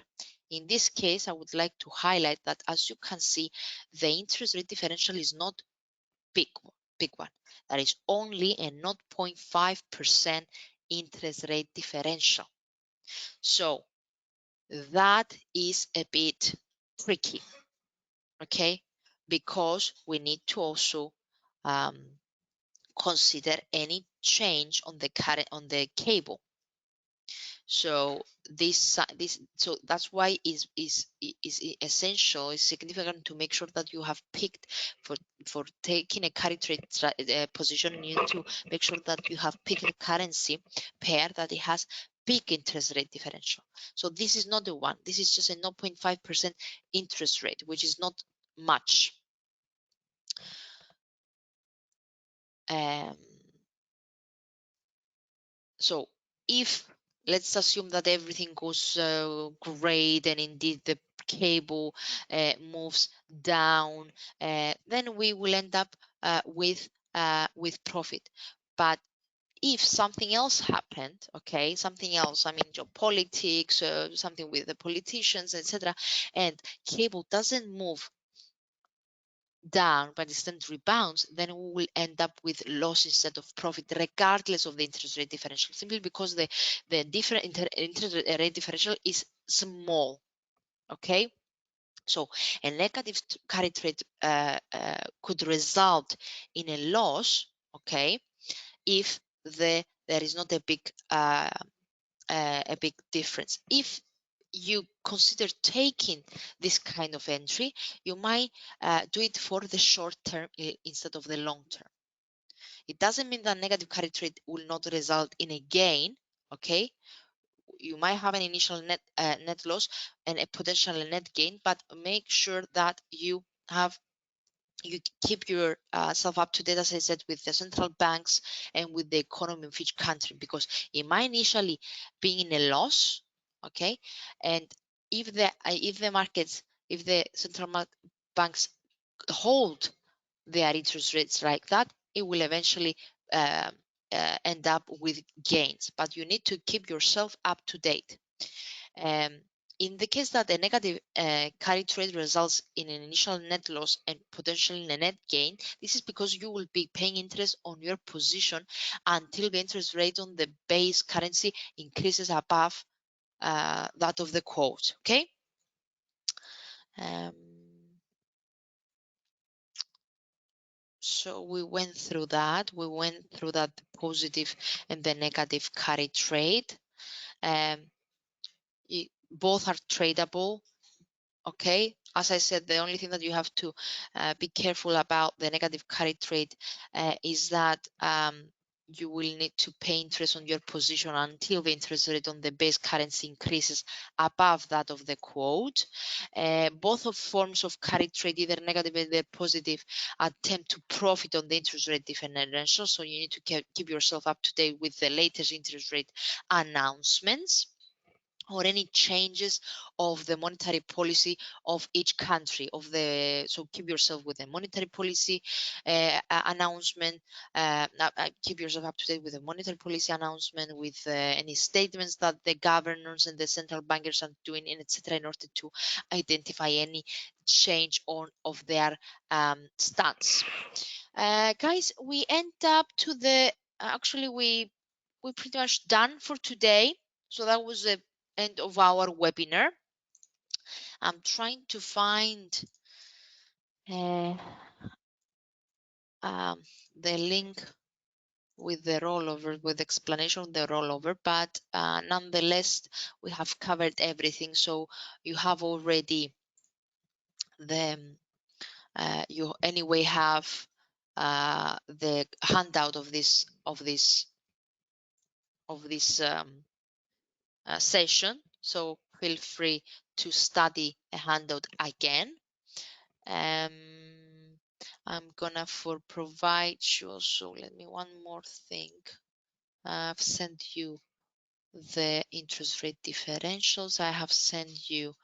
in this case, I would like to highlight that, as you can see, the interest rate differential is not big one. That is only a 0.5% interest rate differential. So that is a bit tricky, okay? Because we need to also consider any change on the cable. So so that's why is essential, is significant to make sure that you have picked for taking a carry trade position. You need to make sure that you have picked a currency pair that it has big interest rate differential. So this is not the one. This is just a 0.5% interest rate, which is not much. So if, let's assume that everything goes great and indeed the cable moves down, then we will end up with profit. But if something else happened, okay, something else, I mean, geopolitics, something with the politicians, etc., and cable doesn't move down but instead rebounds, then we will end up with loss instead of profit, regardless of the interest rate differential, simply because the different interest rate differential is small. Okay, so a negative carry trade could result in a loss, okay, if there is not a big difference. If you consider taking this kind of entry, you might do it for the short term instead of the long term. It doesn't mean that negative carry trade will not result in a gain, okay? You might have an initial net loss and a potential net gain, but make sure that you keep yourself up to date, as I said, with the central banks and with the economy of each country, because it might initially be in a loss, okay, and if the markets, if the banks hold their interest rates like that, it will eventually end up with gains, but you need to keep yourself up to date. Um, in the case that a negative carry trade results in an initial net loss and potentially a net gain, this is because you will be paying interest on your position until the interest rate on the base currency increases above that of the quote. Okay. Um, so we went through that. We went through that positive and the negative carry trade. Um, both are tradable. Okay, as I said, the only thing that you have to be careful about the negative carry trade is that you will need to pay interest on your position until the interest rate on the base currency increases above that of the quote. Both of forms of carry trade, either negative or positive, attempt to profit on the interest rate differential. So you need to keep yourself up to date with the latest interest rate announcements or any changes of the monetary policy of each country so keep yourself with the monetary policy announcement, keep yourself up to date with the monetary policy announcement, with any statements that the governors and the central bankers are doing, and etc., in order to identify any change of their stance. Guys, we end up to the actually we pretty much done for today. So that was the end of our webinar. I'm trying to find uh, the link with the rollover, with explanation of the rollover, but nonetheless, we have covered everything. So you have already you anyway have the handout of this session. So feel free to study a handout again. I'm gonna provide you also, let me one more thing. I've sent you the interest rate differentials. I have sent you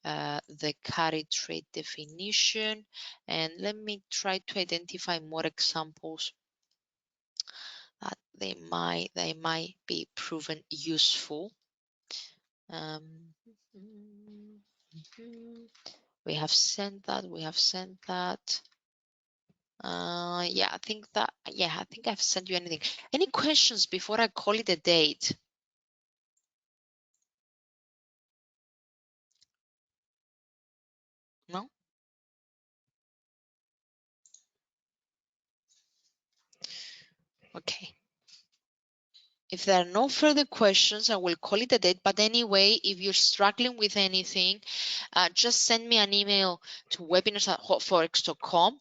the carry trade definition, and let me try to identify more examples that they might be proven useful. We have sent that. Yeah, I think I've sent you anything. Any questions before I call it a date? No? Okay. If there are no further questions, I will call it a date. But anyway, if you're struggling with anything, just send me an email to webinars@hotforex.com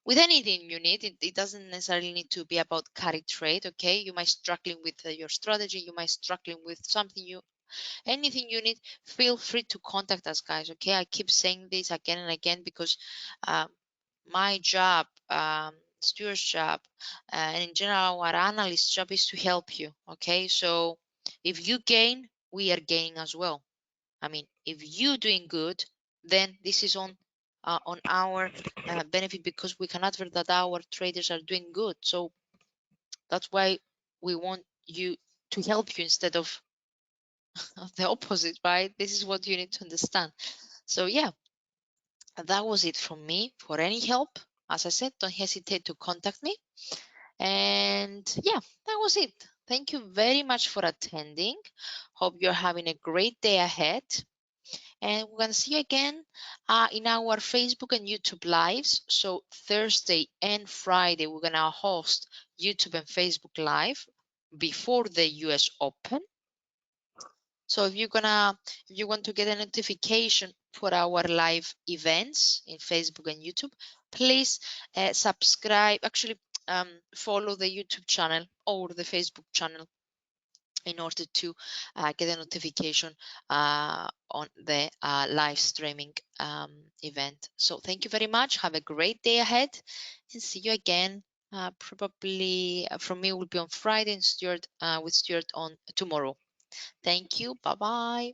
with anything you need. It doesn't necessarily need to be about carry trade, okay? You might struggling with your strategy. You might struggling with anything you need, feel free to contact us, guys, okay? I keep saying this again and again because my job, Stuart's job, and in general our analyst's job is to help you, okay? So if you gain, we are gaining as well. I mean, if you doing good, then this is on our benefit, because we can advert that our traders are doing good. So That's why we want you to help you instead of the opposite, right? This is what you need to understand. So yeah, that was it from me. For any help, as I said, don't hesitate to contact me. And yeah, that was it. Thank you very much for attending. Hope you're having a great day ahead. And we're going to see you again in our Facebook and YouTube lives. So Thursday and Friday, we're going to host YouTube and Facebook live before the US Open. So if you want to get a notification for our live events in Facebook and YouTube, please subscribe. Actually, follow the YouTube channel or the Facebook channel in order to get a notification on the live streaming event. So thank you very much. Have a great day ahead and see you again. Probably from me will be on Friday and Stuart with Stuart on tomorrow. Thank you. Bye bye.